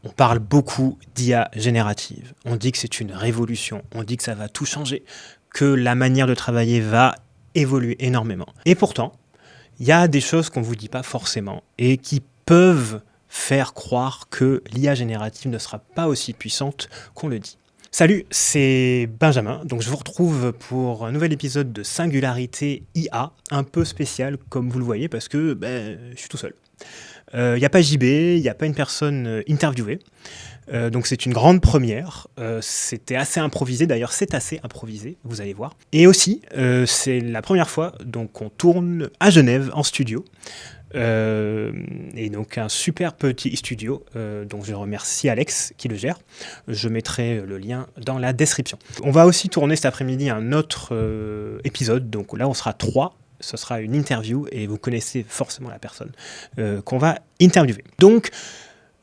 on parle beaucoup d'IA générative. On dit que c'est une révolution, on dit que ça va tout changer, que la manière de travailler va évoluer énormément. Et pourtant, il y a des choses qu'on ne vous dit pas forcément et qui peuvent faire croire que l'IA générative ne sera pas aussi puissante qu'on le dit. Salut, c'est Benjamin, donc je vous retrouve pour un nouvel épisode de Singularité IA, un peu spécial comme vous le voyez parce que je suis tout seul. Il n'y a pas JB, il n'y a pas une personne interviewée, donc c'est une grande première. C'était assez improvisé, d'ailleurs c'est assez improvisé, vous allez voir. Et aussi, c'est la première fois qu'on tourne à Genève en studio. Et donc un super petit studio dont je remercie Alex qui le gère. Je mettrai le lien dans la description. On va aussi tourner cet après-midi un autre épisode, donc là on sera 3. Ce sera une interview et vous connaissez forcément la personne qu'on va interviewer. Donc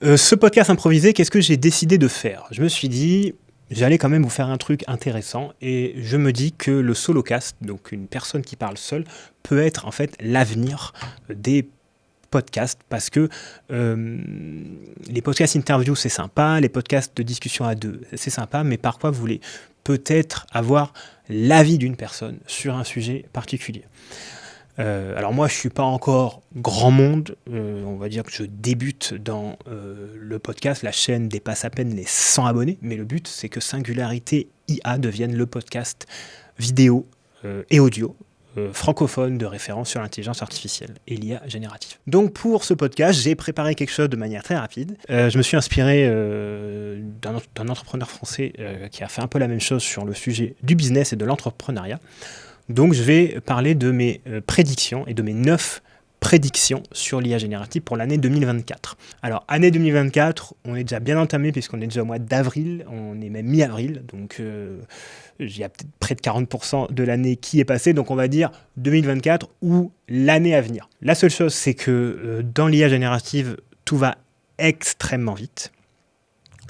ce podcast improvisé, qu'est-ce que j'ai décidé de faire ? Je me suis dit, j'allais quand même vous faire un truc intéressant et je me dis que le solocast, donc une personne qui parle seule, peut être en fait l'avenir des podcasts parce que les podcasts interviews c'est sympa, les podcasts de discussion à deux c'est sympa, mais parfois vous voulez peut-être avoir l'avis d'une personne sur un sujet particulier. Alors moi je suis pas encore grand monde, on va dire que je débute dans le podcast, la chaîne dépasse à peine les 100 abonnés, mais le but c'est que Singularité IA devienne le podcast vidéo et audio francophone de référence sur l'intelligence artificielle et l'IA générative. Donc pour ce podcast, j'ai préparé quelque chose de manière très rapide. Je me suis inspiré d'un entrepreneur français qui a fait un peu la même chose sur le sujet du business et de l'entrepreneuriat. Donc je vais parler de mes prédictions et de mes 9 prédictions sur l'IA générative pour l'année 2024. Alors, année 2024, on est déjà bien entamé puisqu'on est déjà au mois d'avril, on est même mi-avril, donc il y a peut-être près de 40% de l'année qui est passée, donc on va dire 2024 ou l'année à venir. La seule chose, c'est que dans l'IA générative, tout va extrêmement vite.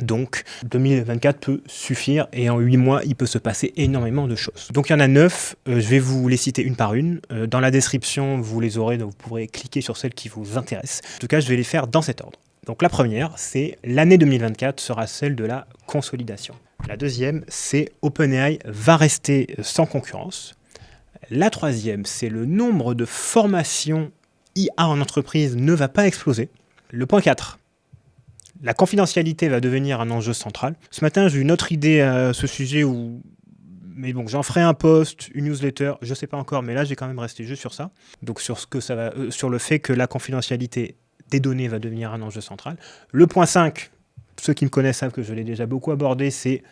Donc 2024 peut suffire et en 8 mois, il peut se passer énormément de choses. Donc il y en a 9, je vais vous les citer une par une. Dans la description, vous les aurez, donc vous pourrez cliquer sur celles qui vous intéressent. En tout cas, je vais les faire dans cet ordre. Donc la première, c'est l'année 2024 sera celle de la consolidation. La deuxième, c'est OpenAI va rester sans concurrence. La troisième, c'est le nombre de formations IA en entreprise ne va pas exploser. Le point 4, la confidentialité va devenir un enjeu central. Ce matin, j'ai eu une autre idée à ce sujet mais bon, j'en ferai un post, une newsletter, je ne sais pas encore, mais là, j'ai quand même resté juste sur ça. Donc sur sur le fait que la confidentialité des données va devenir un enjeu central. Le point 5, ceux qui me connaissent savent que je l'ai déjà beaucoup abordé, c'est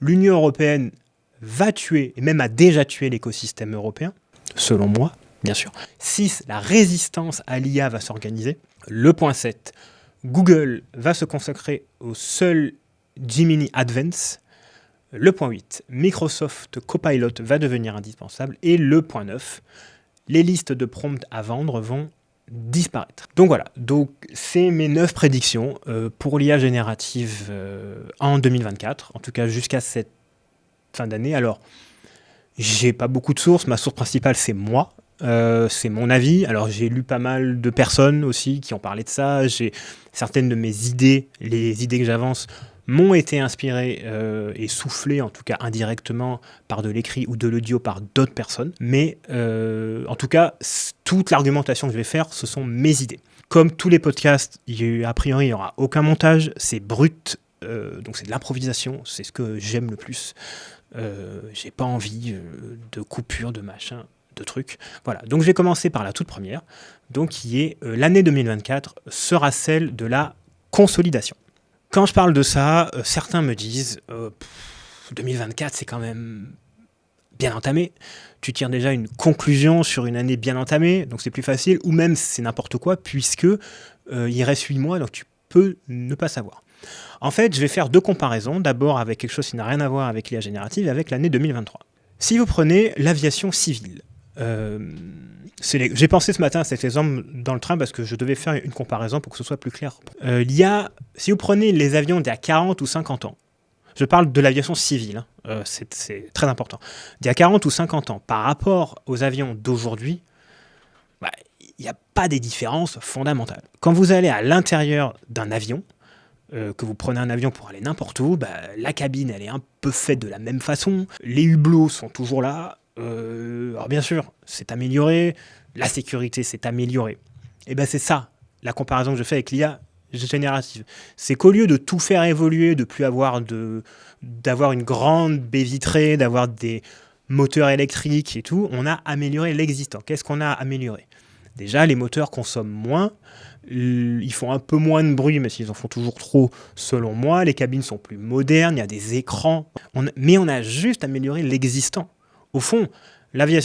l'Union européenne va tuer, et même a déjà tué l'écosystème européen, selon moi, bien sûr. 6, la résistance à l'IA va s'organiser. Le point 7, Google va se consacrer au seul Gemini Advance. Le point 8, Microsoft Copilot va devenir indispensable. Et le point 9, les listes de prompts à vendre vont disparaître. Donc voilà, c'est mes 9 prédictions pour l'IA générative en 2024, en tout cas jusqu'à cette fin d'année. Alors, j'ai pas beaucoup de sources, ma source principale c'est moi. C'est mon avis. Alors j'ai lu pas mal de personnes aussi qui ont parlé de ça. J'ai certaines de mes idées, les idées que j'avance, m'ont été inspirées et soufflées, en tout cas indirectement, par de l'écrit ou de l'audio par d'autres personnes. Mais en tout cas, toute l'argumentation que je vais faire, ce sont mes idées. Comme tous les podcasts, a priori, il n'y aura aucun montage. C'est brut, donc c'est de l'improvisation. C'est ce que j'aime le plus. J'ai pas envie de coupures, de machin, de trucs. Voilà, donc je vais commencer par la toute première, donc qui est l'année 2024 sera celle de la consolidation. Quand je parle de ça, certains me disent 2024 c'est quand même bien entamé, tu tires déjà une conclusion sur une année bien entamée, donc c'est plus facile, ou même c'est n'importe quoi, puisque il reste 8 mois, donc tu peux ne pas savoir. En fait, je vais faire 2 comparaisons, d'abord avec quelque chose qui n'a rien à voir avec l'IA générative et avec l'année 2023. Si vous prenez l'aviation civile, j'ai pensé ce matin à cet exemple dans le train parce que je devais faire une comparaison pour que ce soit plus clair. Si vous prenez les avions d'il y a 40 ou 50 ans, je parle de l'aviation civile, c'est très important, d'il y a 40 ou 50 ans par rapport aux avions d'aujourd'hui, il n'y a pas des différences fondamentales. Quand vous allez à l'intérieur d'un avion, que vous prenez un avion pour aller n'importe où, la cabine, elle est un peu faite de la même façon. Les hublots sont toujours là. Alors bien sûr, c'est amélioré. La sécurité s'est améliorée. Et c'est ça, la comparaison que je fais avec l'IA générative. C'est qu'au lieu de tout faire évoluer, de plus d'avoir une grande baie vitrée, d'avoir des moteurs électriques et tout, on a amélioré l'existant. Qu'est-ce qu'on a amélioré ? Déjà, les moteurs consomment moins, ils font un peu moins de bruit, mais s'ils en font toujours trop, selon moi. Les cabines sont plus modernes, il y a des écrans. Mais on a juste amélioré l'existant. Au fond,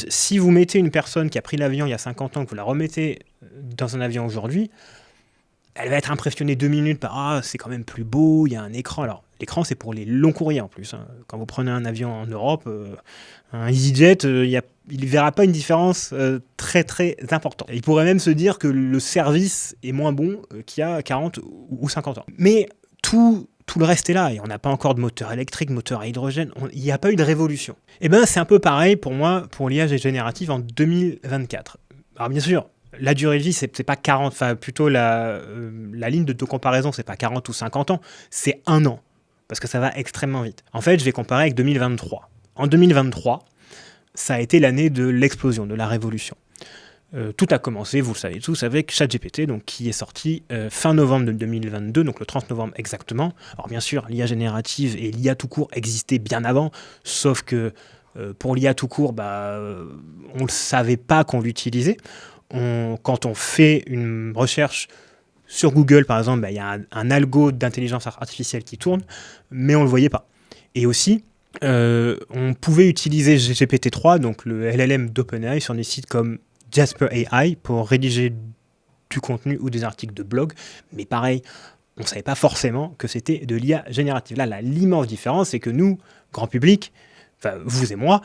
si vous mettez une personne qui a pris l'avion il y a 50 ans, que vous la remettez dans un avion aujourd'hui, elle va être impressionnée 2 minutes par « Ah, c'est quand même plus beau, il y a un écran ». Alors, l'écran, c'est pour les longs courriers en plus. Quand vous prenez un avion en Europe, un EasyJet, il ne verra pas une différence très très importante. Il pourrait même se dire que le service est moins bon qu'il y a 40 ou 50 ans. Mais tout le reste est là, et on n'a pas encore de moteur électrique, moteur à hydrogène, il n'y a pas eu de révolution. C'est un peu pareil pour moi, pour l'IA générative en 2024. Alors bien sûr, la durée de vie, c'est pas 40, enfin plutôt la ligne de comparaison, c'est pas 40 ou 50 ans, c'est 1 an, parce que ça va extrêmement vite. En fait, je vais comparer avec 2023. En 2023, ça a été l'année de l'explosion, de la révolution. Tout a commencé, vous le savez tous, avec ChatGPT, donc, qui est sorti fin novembre de 2022, donc le 30 novembre exactement. Alors bien sûr, l'IA générative et l'IA tout court existaient bien avant, sauf que pour l'IA tout court, on ne savait pas qu'on l'utilisait. Quand on fait une recherche sur Google, par exemple, il y a un algo d'intelligence artificielle qui tourne, mais on ne le voyait pas. Et aussi, on pouvait utiliser GPT-3, donc le LLM d'OpenAI, sur des sites comme Jasper AI pour rédiger du contenu ou des articles de blog, mais pareil, on ne savait pas forcément que c'était de l'IA générative. Là, l'immense différence, c'est que nous, grand public, enfin vous et moi,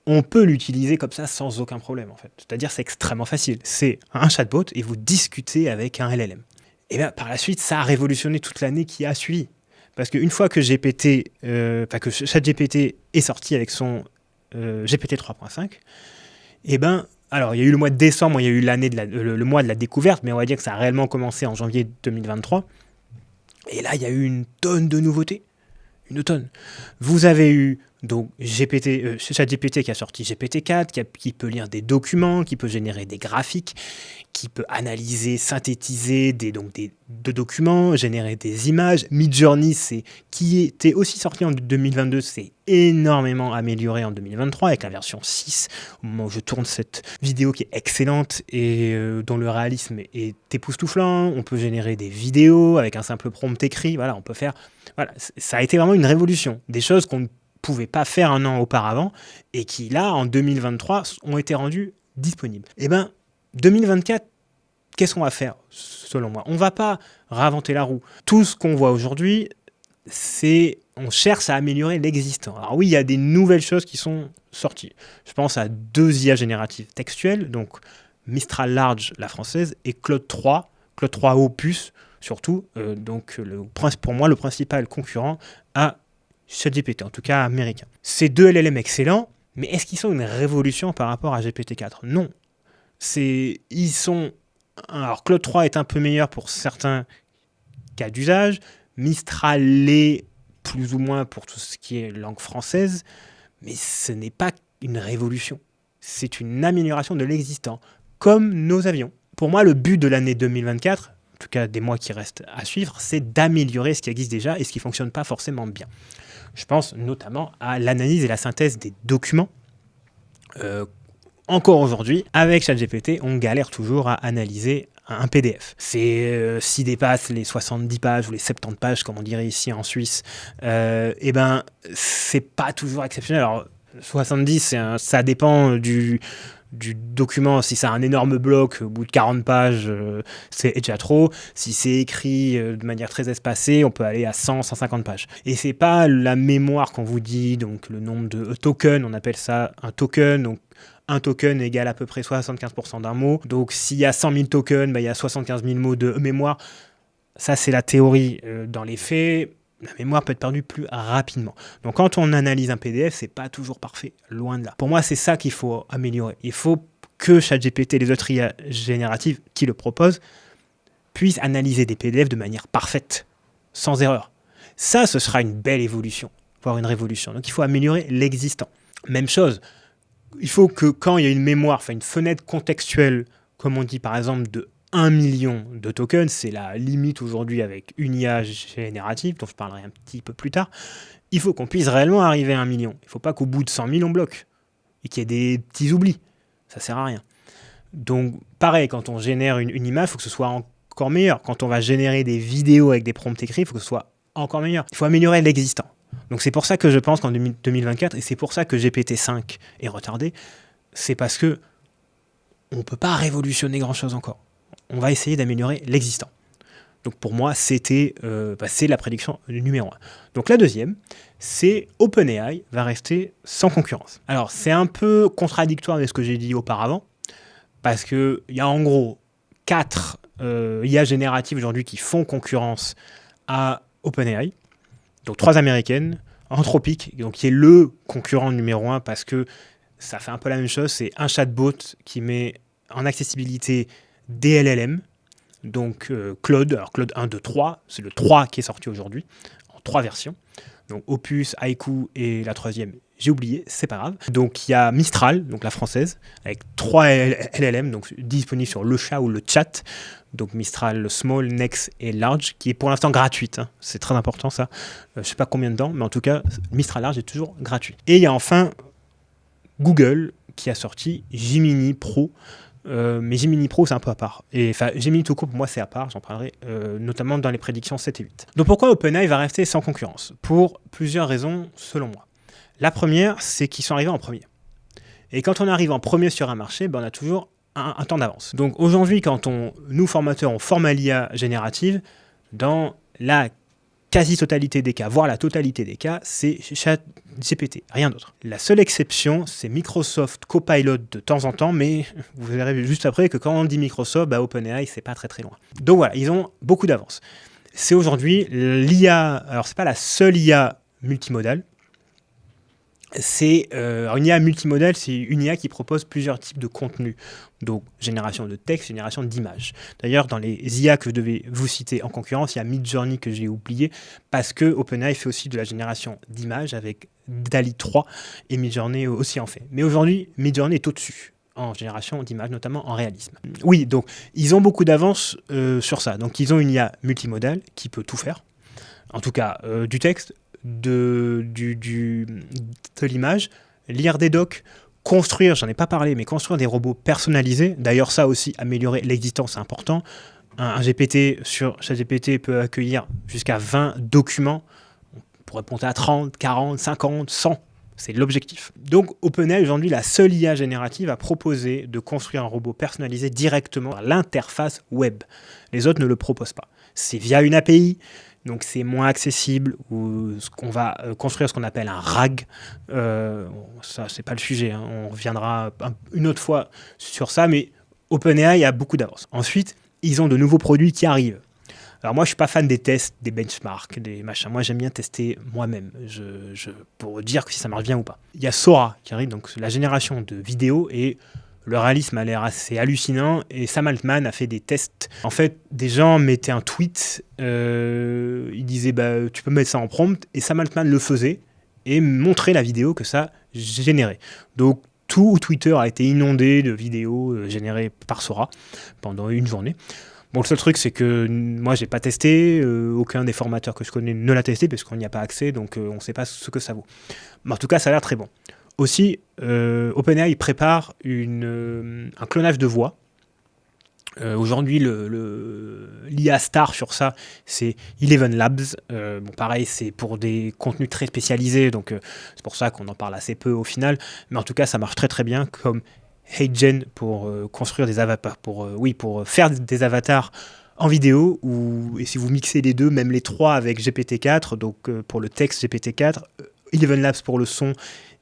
on peut l'utiliser comme ça sans aucun problème en fait. C'est-à-dire c'est extrêmement facile. C'est un chatbot et vous discutez avec un LLM. Et par la suite, ça a révolutionné toute l'année qui a suivi. Parce qu'une fois que que ChatGPT est sorti avec son GPT 3.5, alors, il y a eu le mois de décembre, il y a eu le mois de la découverte, mais on va dire que ça a réellement commencé en janvier 2023. Et là, il y a eu une tonne de nouveautés. Une tonne. Vous avez eu donc ChatGPT qui a sorti GPT-4, qui peut lire des documents, qui peut générer des graphiques, qui peut analyser, synthétiser des documents, générer des images. Midjourney, qui était aussi sorti en 2022, c'est énormément amélioré en 2023 avec la version 6, au moment où je tourne cette vidéo qui est excellente et dont le réalisme est époustouflant. On peut générer des vidéos avec un simple prompt écrit. Voilà, on peut faire... Voilà, ça a été vraiment une révolution. Des choses qu'on ne pouvait pas faire un an auparavant et qui, là, en 2023, ont été rendues disponibles. 2024, qu'est-ce qu'on va faire, selon moi ? On ne va pas réinventer la roue. Tout ce qu'on voit aujourd'hui, on cherche à améliorer l'existant. Alors oui, il y a des nouvelles choses qui sont sorties. Je pense à 2 IA génératives textuelles, donc Mistral Large, la française, et Claude 3 Opus, surtout. Pour moi, le principal concurrent à ChatGPT, en tout cas américain. Ces 2 LLM excellents, mais est-ce qu'ils sont une révolution par rapport à GPT-4 ? Non. Alors, Claude 3 est un peu meilleur pour certains cas d'usage. Mistral l'est plus ou moins pour tout ce qui est langue française. Mais ce n'est pas une révolution. C'est une amélioration de l'existant, comme nos avions. Pour moi, le but de l'année 2024, en tout cas des mois qui restent à suivre, c'est d'améliorer ce qui existe déjà et ce qui ne fonctionne pas forcément bien. Je pense notamment à l'analyse et la synthèse des documents. Encore aujourd'hui, avec ChatGPT, on galère toujours à analyser un PDF. S'il dépasse les 70 pages ou les 70 pages, comme on dirait ici en Suisse, c'est pas toujours exceptionnel. Alors, 70, ça dépend du document. Si c'est un énorme bloc, au bout de 40 pages, c'est déjà trop. Si c'est écrit de manière très espacée, on peut aller à 100, 150 pages. Et c'est pas la mémoire qu'on vous dit, donc le nombre de tokens, on appelle ça un token, donc un token égale à peu près 75% d'un mot. Donc s'il y a 100 000 tokens, il y a 75 000 mots de mémoire. Ça, c'est la théorie. Dans les faits, la mémoire peut être perdue plus rapidement. Donc quand on analyse un PDF, c'est pas toujours parfait, loin de là. Pour moi, c'est ça qu'il faut améliorer. Il faut que ChatGPT et les autres IA génératives qui le proposent puissent analyser des PDF de manière parfaite. sans erreur. Ça, ce sera une belle évolution, voire une révolution. Donc il faut améliorer l'existant. Même chose, il faut que quand il y a une mémoire, enfin une fenêtre contextuelle, comme on dit par exemple de 1 million de tokens, c'est la limite aujourd'hui avec une IA générative, dont je parlerai un petit peu plus tard, il faut qu'on puisse réellement arriver à 1 million. Il ne faut pas qu'au bout de 100 000, on bloque et qu'il y ait des petits oublis. Ça ne sert à rien. Donc pareil, quand on génère une image, il faut que ce soit encore meilleur. Quand on va générer des vidéos avec des prompts écrits, il faut que ce soit encore meilleur. Il faut améliorer l'existant. Donc c'est pour ça que je pense qu'en 2024, et c'est pour ça que GPT-5 est retardé, c'est parce que on ne peut pas révolutionner grand-chose encore. On va essayer d'améliorer l'existant. Donc pour moi, c'est la prédiction numéro 1. Donc la deuxième, c'est OpenAI va rester sans concurrence. Alors c'est un peu contradictoire avec ce que j'ai dit auparavant, parce qu'il y a en gros 4 IA génératives aujourd'hui qui font concurrence à OpenAI. Donc 3 américaines, Anthropic, donc qui est le concurrent numéro 1 parce que ça fait un peu la même chose, c'est un chatbot qui met en accessibilité des LLM, donc Claude, alors Claude 1, 2, 3, c'est le 3 qui est sorti aujourd'hui, en 3 versions. Donc Opus, Haiku et la troisième, j'ai oublié, c'est pas grave. Donc il y a Mistral, donc la française, avec 3 LLM, donc disponibles sur le chat ou le chat. Donc Mistral Small, Next et Large, qui est pour l'instant gratuite. Hein. C'est très important ça. Je sais pas combien dedans, mais en tout cas, Mistral Large est toujours gratuit. Et il y a enfin Google qui a sorti Gemini Pro. Mais Gemini Pro, c'est un peu à part. Et enfin, Gemini tout court, pour moi, c'est à part. J'en parlerai notamment dans les prédictions 7 et 8. Donc pourquoi OpenAI va rester sans concurrence ? Pour plusieurs raisons, selon moi. La première, c'est qu'ils sont arrivés en premier. Et quand on arrive en premier sur un marché, on a toujours un temps d'avance. Donc aujourd'hui, quand nous, formateurs, on forme à l'IA générative, dans la quasi-totalité des cas, voire la totalité des cas, c'est ChatGPT, rien d'autre. La seule exception, c'est Microsoft Copilot de temps en temps, mais vous verrez juste après que quand on dit Microsoft, OpenAI, c'est pas très très loin. Donc voilà, ils ont beaucoup d'avance. C'est aujourd'hui l'IA, alors c'est pas la seule IA multimodale, c'est une IA multimodale, c'est une IA qui propose plusieurs types de contenus. Donc, génération de texte, génération d'images. D'ailleurs, dans les IA que je devais vous citer en concurrence, il y a Midjourney que j'ai oublié, parce que OpenAI fait aussi de la génération d'images avec DALL-E 3, et Midjourney aussi en fait. Mais aujourd'hui, Midjourney est au-dessus en génération d'images, notamment en réalisme. Oui, donc, ils ont beaucoup d'avance sur ça. Donc, ils ont une IA multimodale qui peut tout faire. En tout cas, du texte, de l'image, lire des docs, construire, j'en ai pas parlé, mais construire des robots personnalisés. D'ailleurs, ça aussi, améliorer l'existence, c'est important. Un GPT sur ChatGPT peut accueillir jusqu'à 20 documents. On pourrait monter à 30, 40, 50, 100. C'est l'objectif. Donc, OpenAI, aujourd'hui, la seule IA générative a proposé de construire un robot personnalisé directement à l'interface web. Les autres ne le proposent pas. C'est via une API. Donc c'est moins accessible, ou on va construire ce qu'on appelle un RAG. Ça, c'est pas le sujet, hein. On reviendra une autre fois sur ça, mais OpenAI a beaucoup d'avance. Ensuite, ils ont de nouveaux produits qui arrivent. Alors moi, je suis pas fan des tests, des benchmarks, des machins. Moi, j'aime bien tester moi-même, pour dire que si ça marche bien ou pas. Il y a Sora qui arrive, donc la génération de vidéos, et le réalisme a l'air assez hallucinant, et Sam Altman a fait des tests. En fait, des gens mettaient un tweet, ils disaient tu peux mettre ça en prompt, et Sam Altman le faisait, et montrait la vidéo que ça générait. Donc tout Twitter a été inondé de vidéos générées par Sora pendant une journée. Bon, le seul truc, c'est que moi, j'ai pas testé, aucun des formateurs que je connais ne l'a testé, parce qu'on n'y a pas accès, donc on ne sait pas ce que ça vaut. Mais en tout cas, ça a l'air très bon. Aussi, OpenAI prépare un clonage de voix. Aujourd'hui, l'IA star sur ça, c'est Eleven Labs. Pareil, c'est pour des contenus très spécialisés, donc c'est pour ça qu'on en parle assez peu au final. Mais en tout cas, ça marche très très bien, comme HeyGen pour construire des avatars, pour faire des avatars en vidéo, et si vous mixez les deux, même les trois avec GPT-4, donc pour le texte GPT-4, Eleven Labs pour le son,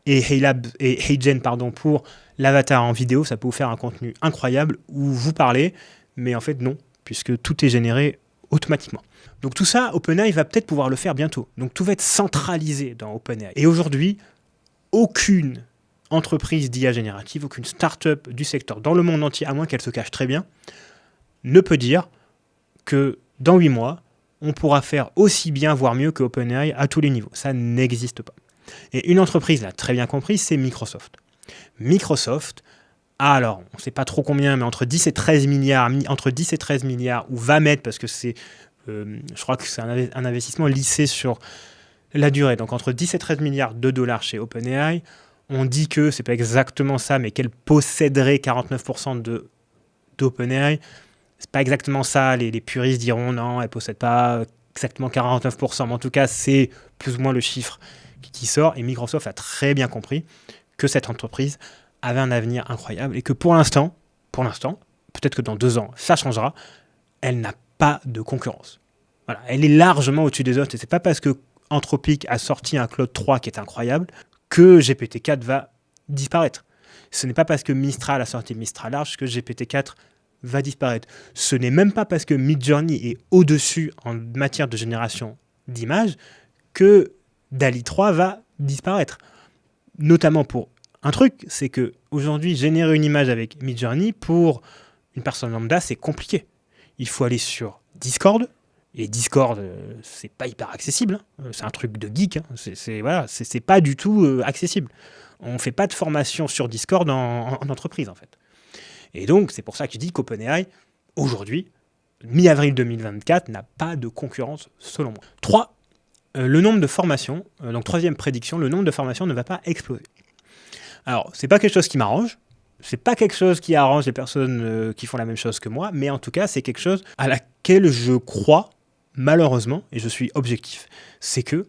et HeyGen pour l'avatar en vidéo, ça peut vous faire un contenu incroyable où vous parlez, mais en fait non, puisque tout est généré automatiquement. Donc tout ça, OpenAI va peut-être pouvoir le faire bientôt. Donc tout va être centralisé dans OpenAI. Et aujourd'hui, aucune entreprise d'IA générative, aucune start-up du secteur dans le monde entier, à moins qu'elle se cache très bien, ne peut dire que dans 8 mois, on pourra faire aussi bien, voire mieux que OpenAI à tous les niveaux. Ça n'existe pas. Et une entreprise l'a très bien compris, c'est Microsoft. Microsoft a, alors, on ne sait pas trop combien, mais entre 10 et 13 milliards, où va mettre, parce que c'est, je crois que c'est un investissement lissé sur la durée. Donc entre 10 et 13 milliards de dollars chez OpenAI. On dit que c'est pas exactement ça, mais qu'elle posséderait 49% d'OpenAI. C'est pas exactement ça. Les puristes diront non, elle possède pas exactement 49%, mais en tout cas, c'est plus ou moins le chiffre qui sort. Et Microsoft a très bien compris que cette entreprise avait un avenir incroyable et que pour l'instant, peut-être que dans 2 ans, ça changera, elle n'a pas de concurrence. Voilà, elle est largement au-dessus des autres. Et c'est pas parce que Anthropic a sorti un Claude 3 qui est incroyable que GPT-4 va disparaître. Ce n'est pas parce que Mistral a sorti Mistral Large que GPT-4 va disparaître. Ce n'est même pas parce que Midjourney est au-dessus en matière de génération d'images que DALL-E 3 va disparaître. Notamment pour un truc, c'est que aujourd'hui, générer une image avec Midjourney, pour une personne lambda, c'est compliqué. Il faut aller sur Discord. Et Discord, c'est pas hyper accessible. C'est un truc de geek. C'est pas du tout accessible. On fait pas de formation sur Discord en entreprise, en fait. Et donc, c'est pour ça que je dis qu'OpenAI, aujourd'hui, mi-avril 2024, n'a pas de concurrence, selon moi. 3. Le nombre de formations. Donc, troisième prédiction, le nombre de formations ne va pas exploser. Alors, c'est pas quelque chose qui m'arrange. C'est pas quelque chose qui arrange les personnes qui font la même chose que moi. Mais en tout cas, c'est quelque chose à laquelle je crois, malheureusement, et je suis objectif, c'est que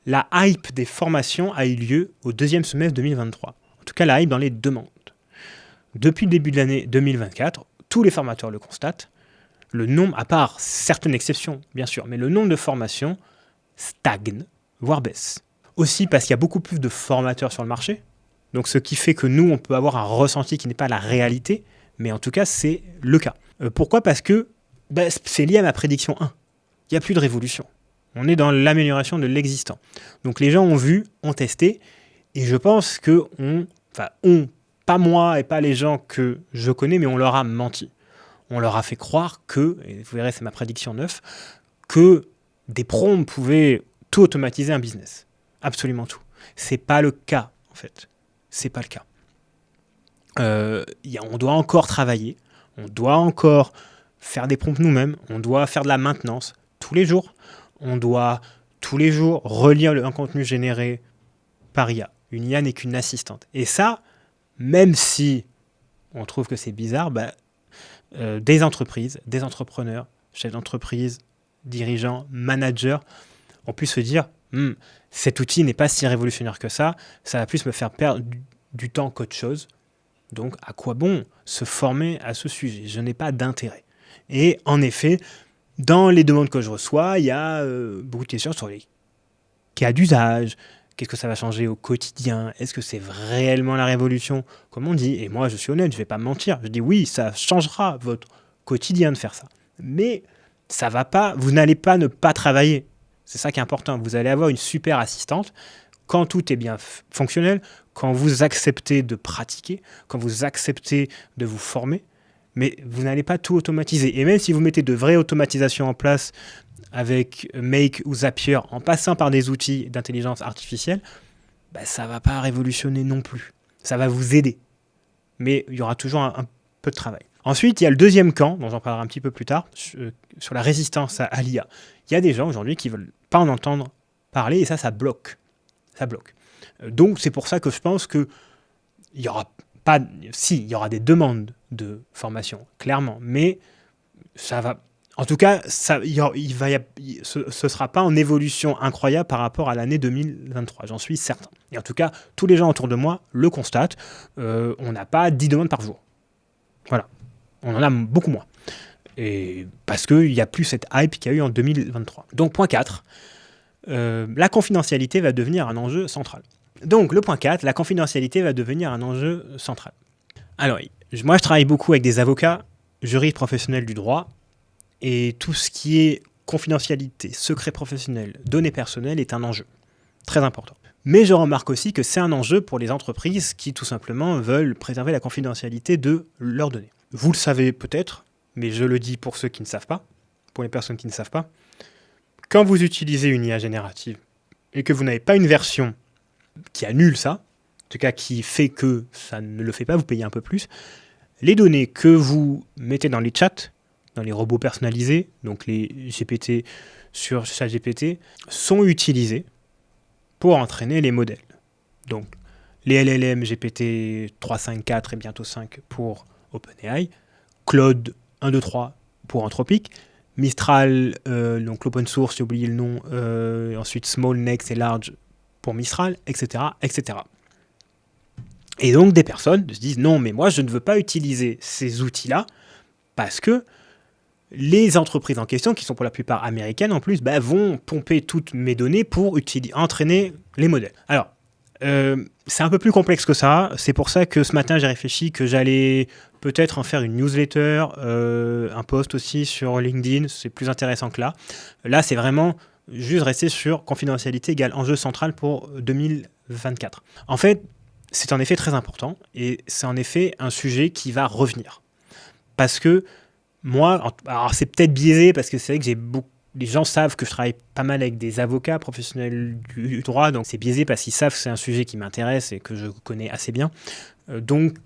la hype des formations a eu lieu au deuxième semestre 2023. En tout cas, la hype dans les demandes. Depuis le début de l'année 2024, tous les formateurs le constatent, le nombre, à part certaines exceptions, bien sûr, mais le nombre de formations stagne, voire baisse. Aussi parce qu'il y a beaucoup plus de formateurs sur le marché, donc ce qui fait que nous, on peut avoir un ressenti qui n'est pas la réalité, mais en tout cas, c'est le cas. Pourquoi ? Parce que c'est lié à ma prédiction 1. Il n'y a plus de révolution. On est dans l'amélioration de l'existant. Donc les gens ont vu, ont testé, et je pense que pas moi et pas les gens que je connais, mais on leur a menti. On leur a fait croire que, et vous verrez, c'est ma prédiction 9, que des prompts pouvaient tout automatiser un business. Absolument tout. C'est pas le cas, en fait. C'est pas le cas. On doit encore travailler, on doit encore faire des prompts nous-mêmes, on doit faire de la maintenance tous les jours, on doit tous les jours relire un contenu généré par IA. Une IA n'est qu'une assistante. Et ça, même si on trouve que c'est bizarre, des entreprises, des entrepreneurs, chefs d'entreprise, dirigeants, managers, ont pu se dire cet outil n'est pas si révolutionnaire que ça va plus me faire perdre du temps qu'autre chose. Donc, à quoi bon se former à ce sujet ? Je n'ai pas d'intérêt. Et en effet, dans les demandes que je reçois, il y a beaucoup de questions sur les cas d'usage. Qu'est-ce que ça va changer au quotidien ? Est-ce que c'est réellement la révolution, comme on dit ? Et moi, je suis honnête, je ne vais pas me mentir. Je dis oui, ça changera votre quotidien de faire ça. Mais ça va pas, vous n'allez pas ne pas travailler. C'est ça qui est important. Vous allez avoir une super assistante quand tout est bien fonctionnel, quand vous acceptez de pratiquer, quand vous acceptez de vous former. Mais vous n'allez pas tout automatiser. Et même si vous mettez de vraies automatisations en place avec Make ou Zapier, en passant par des outils d'intelligence artificielle, ça ne va pas révolutionner non plus. Ça va vous aider. Mais il y aura toujours un peu de travail. Ensuite, il y a le deuxième camp, dont j'en parlerai un petit peu plus tard, sur la résistance à l'IA. Il y a des gens aujourd'hui qui ne veulent pas en entendre parler, et ça bloque. Ça bloque. Donc, c'est pour ça que je pense qu'il y aura pas... Si, il y aura des demandes de formation, clairement, mais ça va... En tout cas, ce ne sera pas en évolution incroyable par rapport à l'année 2023, j'en suis certain. Et en tout cas, tous les gens autour de moi le constatent. On n'a pas 10 demandes par jour. Voilà. On en a beaucoup moins. Et parce qu'il n'y a plus cette hype qu'il y a eu en 2023. Donc, point 4, la confidentialité va devenir un enjeu central. Donc, le point 4, la confidentialité va devenir un enjeu central. Alors, moi, je travaille beaucoup avec des avocats, juristes professionnels du droit, et tout ce qui est confidentialité, secret professionnel, données personnelles est un enjeu très important. Mais je remarque aussi que c'est un enjeu pour les entreprises qui, tout simplement, veulent préserver la confidentialité de leurs données. Vous le savez peut-être, mais je le dis pour ceux qui ne savent pas, pour les personnes qui ne savent pas, quand vous utilisez une IA générative et que vous n'avez pas une version qui annule ça, en tout cas qui fait que ça ne le fait pas, vous payez un peu plus, les données que vous mettez dans les chats, dans les robots personnalisés, donc les GPT sur ChatGPT, sont utilisées pour entraîner les modèles. Donc les LLM GPT 3, 5, 4 et bientôt 5 pour OpenAI, Claude 1, 2, 3 pour Anthropic, Mistral, donc l'open source, j'ai oublié le nom, ensuite Small, Next et Large pour Mistral, etc., etc. Et donc des personnes se disent non, mais moi je ne veux pas utiliser ces outils-là parce que les entreprises en question, qui sont pour la plupart américaines en plus, vont pomper toutes mes données pour entraîner les modèles. Alors, c'est un peu plus complexe que ça. C'est pour ça que ce matin, j'ai réfléchi que j'allais peut-être en faire une newsletter, un post aussi sur LinkedIn. C'est plus intéressant que là. Là, c'est vraiment juste rester sur confidentialité égale enjeu central pour 2024. En fait, c'est en effet très important et c'est en effet un sujet qui va revenir. Parce que moi, alors c'est peut-être biaisé parce que c'est vrai que les gens savent que je travaille pas mal avec des avocats professionnels du droit, donc c'est biaisé parce qu'ils savent que c'est un sujet qui m'intéresse et que je connais assez bien. Donc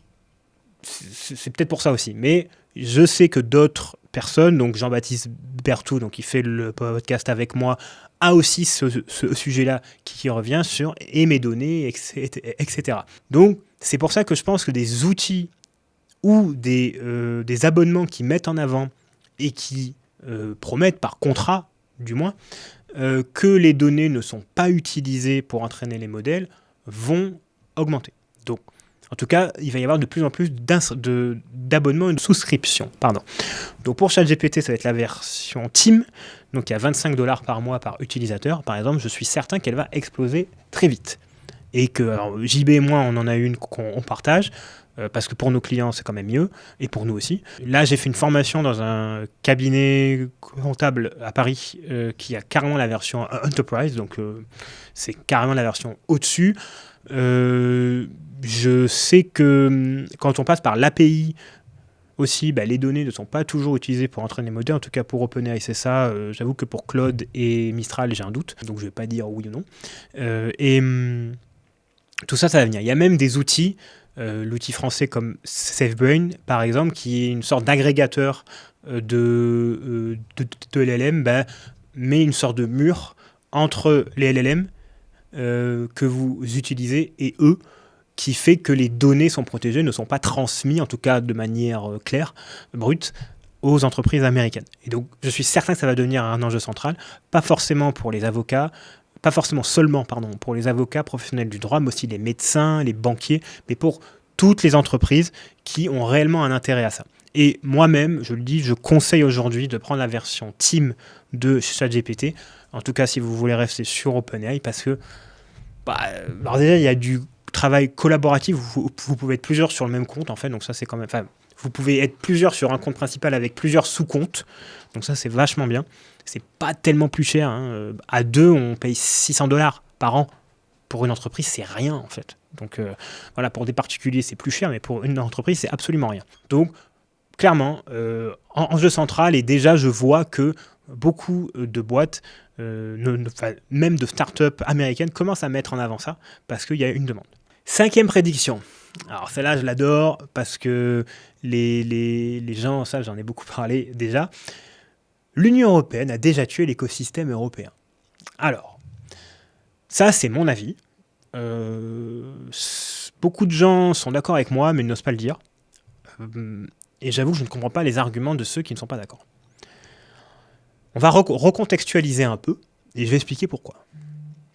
c'est peut-être pour ça aussi. Mais je sais que d'autres personnes, donc Jean-Baptiste Berthoud, donc qui fait le podcast avec moi, a aussi ce sujet-là qui revient sur et mes données, etc. Donc c'est pour ça que je pense que des outils ou des abonnements qui mettent en avant et qui promettent par contrat, du moins, que les données ne sont pas utilisées pour entraîner les modèles, vont augmenter. Donc, en tout cas, il va y avoir de plus en plus d'abonnements et de souscriptions. Donc, pour ChatGPT, ça va être la version Team, donc il y a $25 par mois par utilisateur. Par exemple, je suis certain qu'elle va exploser très vite. Et que alors, JB et moi, on en a une qu'on partage, parce que pour nos clients, c'est quand même mieux, et pour nous aussi. Là, j'ai fait une formation dans un cabinet comptable à Paris qui a carrément la version Enterprise, donc c'est carrément la version au-dessus. Je sais que quand on passe par l'API aussi, les données ne sont pas toujours utilisées pour entraîner les modèles, en tout cas pour OpenAI, c'est ça. J'avoue que pour Claude et Mistral, j'ai un doute, donc je ne vais pas dire oui ou non. Tout ça, ça va venir. Il y a même des outils, l'outil français comme SafeBrain, par exemple, qui est une sorte d'agrégateur de LLM, met une sorte de mur entre les LLM que vous utilisez et eux, qui fait que les données sont protégées, ne sont pas transmises, en tout cas de manière claire, brute, aux entreprises américaines. Et donc, je suis certain que ça va devenir un enjeu central, pas forcément pour les avocats, pas forcément seulement pour les avocats professionnels du droit, mais aussi les médecins, les banquiers, mais pour toutes les entreprises qui ont réellement un intérêt à ça. Et moi-même, je le dis, je conseille aujourd'hui de prendre la version Team de ChatGPT, en tout cas si vous voulez rester sur OpenAI, parce que alors déjà, il y a du travail collaboratif, vous pouvez être plusieurs sur le même compte, en fait, donc ça c'est quand même... Vous pouvez être plusieurs sur un compte principal avec plusieurs sous-comptes, donc ça c'est vachement bien. C'est pas tellement plus cher. À 2, on paye $600 par an. Pour une entreprise, c'est rien en fait. Donc voilà, pour des particuliers, c'est plus cher, mais pour une entreprise, c'est absolument rien. Donc clairement, enjeu central, et déjà je vois que beaucoup de boîtes, même de start-up américaines, commencent à mettre en avant ça parce qu'il y a une demande. 5e prédiction. Alors celle-là, je l'adore parce que les gens, ça j'en ai beaucoup parlé déjà. L'Union européenne a déjà tué l'écosystème européen. Alors, ça c'est mon avis. Beaucoup de gens sont d'accord avec moi, mais ils n'osent pas le dire. Et j'avoue que je ne comprends pas les arguments de ceux qui ne sont pas d'accord. On va recontextualiser un peu, et je vais expliquer pourquoi.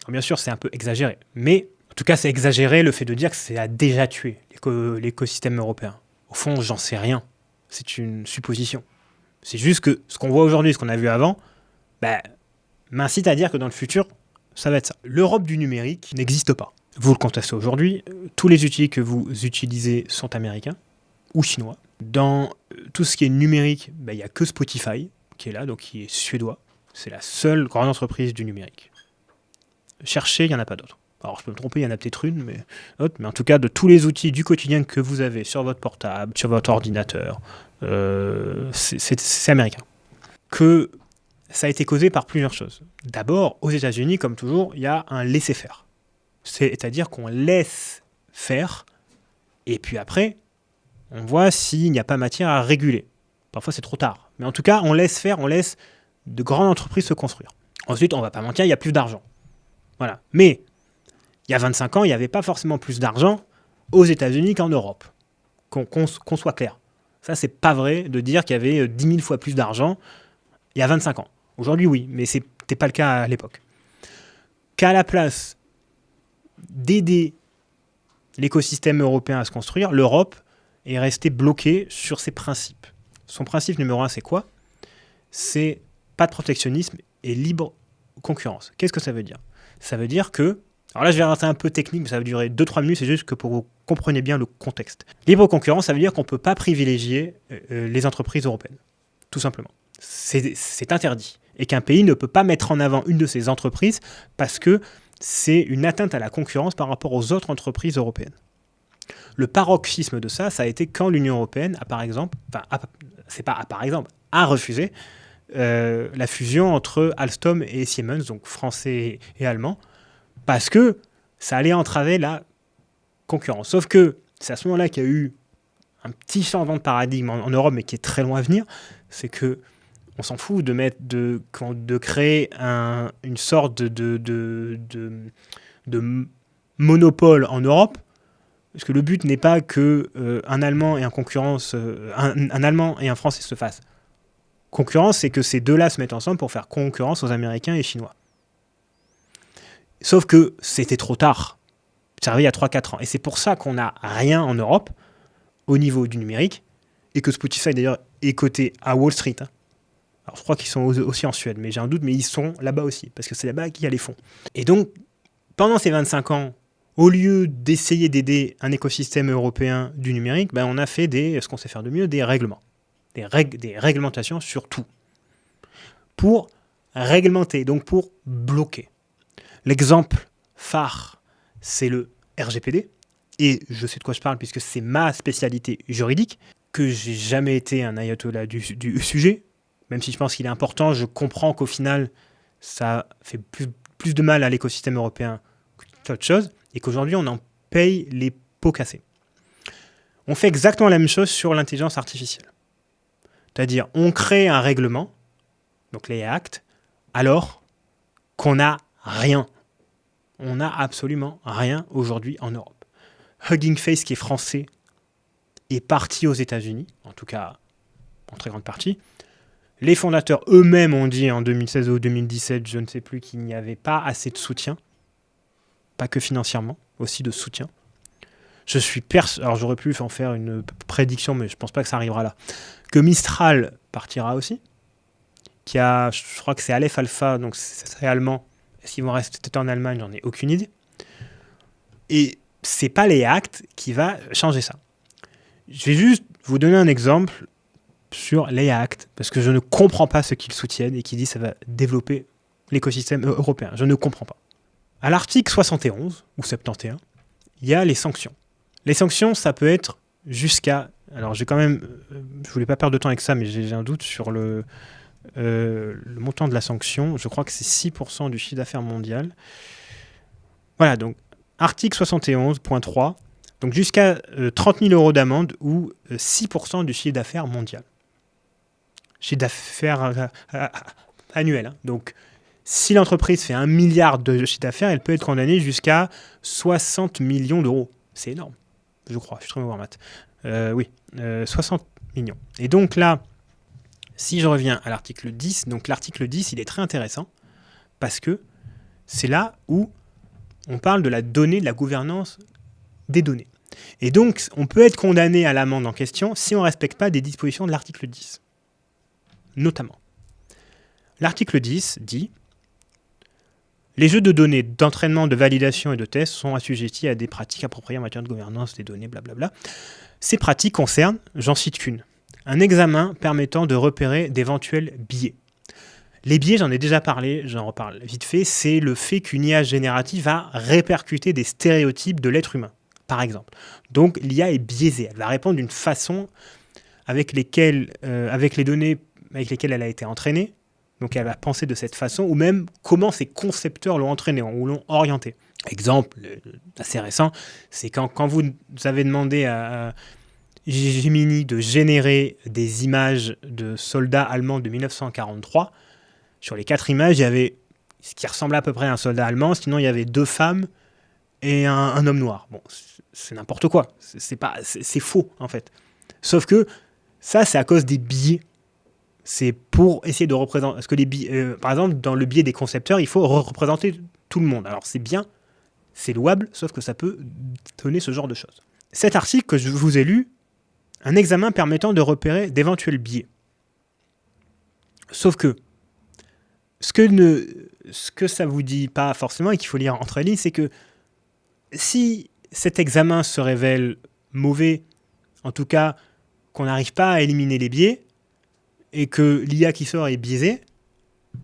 Alors, bien sûr, c'est un peu exagéré, mais en tout cas, c'est exagéré le fait de dire que ça a déjà tué l'écosystème européen. Au fond, j'en sais rien. C'est une supposition. C'est juste que ce qu'on voit aujourd'hui, ce qu'on a vu avant, m'incite à dire que dans le futur, ça va être ça. L'Europe du numérique n'existe pas. Vous le contestez aujourd'hui, tous les outils que vous utilisez sont américains ou chinois. Dans tout ce qui est numérique, il n'y a que Spotify qui est là, donc qui est suédois. C'est la seule grande entreprise du numérique. Cherchez, il n'y en a pas d'autres. Alors je peux me tromper, il y en a peut-être une, mais en tout cas, de tous les outils du quotidien que vous avez sur votre portable, sur votre ordinateur, c'est américain. Que ça a été causé par plusieurs choses. D'abord, aux États-Unis, comme toujours, il y a un laisser-faire. C'est-à-dire qu'on laisse faire, et puis après, on voit s'il n'y a pas matière à réguler. Parfois, c'est trop tard. Mais en tout cas, on laisse faire, on laisse de grandes entreprises se construire. Ensuite, on ne va pas mentir, il y a plus d'argent. Voilà. Mais, il y a 25 ans, il n'y avait pas forcément plus d'argent aux États-Unis qu'en Europe. Qu'on soit clair. Ça, c'est pas vrai de dire qu'il y avait 10 000 fois plus d'argent il y a 25 ans. Aujourd'hui, oui, mais ce n'était pas le cas à l'époque. Qu'à la place d'aider l'écosystème européen à se construire, l'Europe est restée bloquée sur ses principes. Son principe numéro 1, c'est quoi ? C'est pas de protectionnisme et libre concurrence. Qu'est-ce que ça veut dire ? Ça veut dire que... Alors là, je vais rentrer un peu technique, mais ça va durer 2-3 minutes, c'est juste que pour que vous compreniez bien le contexte. Libre concurrence, ça veut dire qu'on ne peut pas privilégier les entreprises européennes, tout simplement. C'est interdit. Et qu'un pays ne peut pas mettre en avant une de ses entreprises parce que c'est une atteinte à la concurrence par rapport aux autres entreprises européennes. Le paroxysme de ça, ça a été quand l'Union européenne a, par exemple, a refusé la fusion entre Alstom et Siemens, donc français et allemand, parce que ça allait entraver la concurrence. Sauf que c'est à ce moment-là qu'il y a eu un petit changement de paradigme en Europe, mais qui est très loin à venir, c'est que on s'en fout de créer une sorte de monopole en Europe, parce que le but n'est pas que un Allemand et un Allemand et un Français se fassent concurrence, c'est que ces deux-là se mettent ensemble pour faire concurrence aux Américains et Chinois. Sauf que c'était trop tard. Ça arrivait il y a 3-4 ans. Et c'est pour ça qu'on n'a rien en Europe au niveau du numérique, et que Spotify d'ailleurs est coté à Wall Street. Alors je crois qu'ils sont aussi en Suède, mais j'ai un doute, mais ils sont là-bas aussi, parce que c'est là-bas qu'il y a les fonds. Et donc, pendant ces 25 ans, au lieu d'essayer d'aider un écosystème européen du numérique, on a fait ce qu'on sait faire de mieux, des règlements. Des réglementations sur tout. Pour réglementer, donc pour bloquer. L'exemple phare, c'est le RGPD. Et je sais de quoi je parle puisque c'est ma spécialité juridique, que j'ai jamais été un ayatollah du sujet. Même si je pense qu'il est important, je comprends qu'au final, ça fait plus de mal à l'écosystème européen qu'autre chose, et qu'aujourd'hui, on en paye les pots cassés. On fait exactement la même chose sur l'intelligence artificielle. C'est-à-dire, on crée un règlement, donc les Act, alors qu'on n'a rien. On n'a absolument rien aujourd'hui en Europe. Hugging Face, qui est français, est parti aux États-Unis, en tout cas en très grande partie. Les fondateurs eux-mêmes ont dit en 2016 ou 2017, je ne sais plus, qu'il n'y avait pas assez de soutien, pas que financièrement, aussi de soutien. Alors j'aurais pu en faire une prédiction, mais je ne pense pas que ça arrivera là. Que Mistral partira aussi, je crois que c'est Aleph Alpha, donc c'est allemand. Est-ce qu'ils vont rester en Allemagne ? J'en ai aucune idée. Et c'est pas les Act qui va changer ça. Je vais juste vous donner un exemple sur les Act, parce que je ne comprends pas ce qu'ils soutiennent et qui disent que ça va développer l'écosystème européen. Je ne comprends pas. À l'article 71 ou 71, il y a les sanctions. Les sanctions, ça peut être jusqu'à... Alors, je voulais pas perdre de temps avec ça, mais j'ai un doute sur le montant de la sanction. Je crois que c'est 6% du chiffre d'affaires mondial. Voilà, donc, article 71.3, donc jusqu'à 30 000 euros d'amende ou 6% du chiffre d'affaires mondial. Chiffre d'affaires annuel. Hein. Donc, si l'entreprise fait 1 milliard de chiffre d'affaires, elle peut être condamnée jusqu'à 60 millions d'euros. C'est énorme, je crois. Je suis très mauvais en maths. 60 millions. Et donc là, si je reviens à l'article 10, donc l'article 10, il est très intéressant parce que c'est là où on parle de la donnée, de la gouvernance des données. Et donc, on peut être condamné à l'amende en question si on ne respecte pas des dispositions de l'article 10. Notamment. L'article 10 dit « Les jeux de données d'entraînement, de validation et de test sont assujettis à des pratiques appropriées en matière de gouvernance des données, blablabla. Ces pratiques concernent, j'en cite qu'une, un examen permettant de repérer d'éventuels biais. Les biais, j'en ai déjà parlé, j'en reparle vite fait, c'est le fait qu'une IA générative va répercuter des stéréotypes de l'être humain, par exemple. Donc l'IA est biaisée, elle va répondre d'une façon avec les données avec lesquelles elle a été entraînée, Donc elle va penser de cette façon, ou même comment ces concepteurs l'ont entraîné ou l'ont orienté. Exemple assez récent, c'est quand vous avez demandé à Gemini de générer des images de soldats allemands de 1943. Sur les 4 images, il y avait ce qui ressemblait à peu près à un soldat allemand, sinon il y avait 2 femmes et un homme noir. Bon, c'est n'importe quoi, c'est faux en fait. Sauf que ça, c'est à cause des biais. C'est pour essayer de représenter... Parce que les biais, par exemple, dans le biais des concepteurs, il faut représenter tout le monde. Alors c'est bien, c'est louable, sauf que ça peut donner ce genre de choses. Cet article que je vous ai lu, un examen permettant de repérer d'éventuels biais. Sauf que ce que ça vous dit pas forcément et qu'il faut lire entre les lignes, c'est que si cet examen se révèle mauvais, en tout cas qu'on n'arrive pas à éliminer les biais, et que l'IA qui sort est biaisée,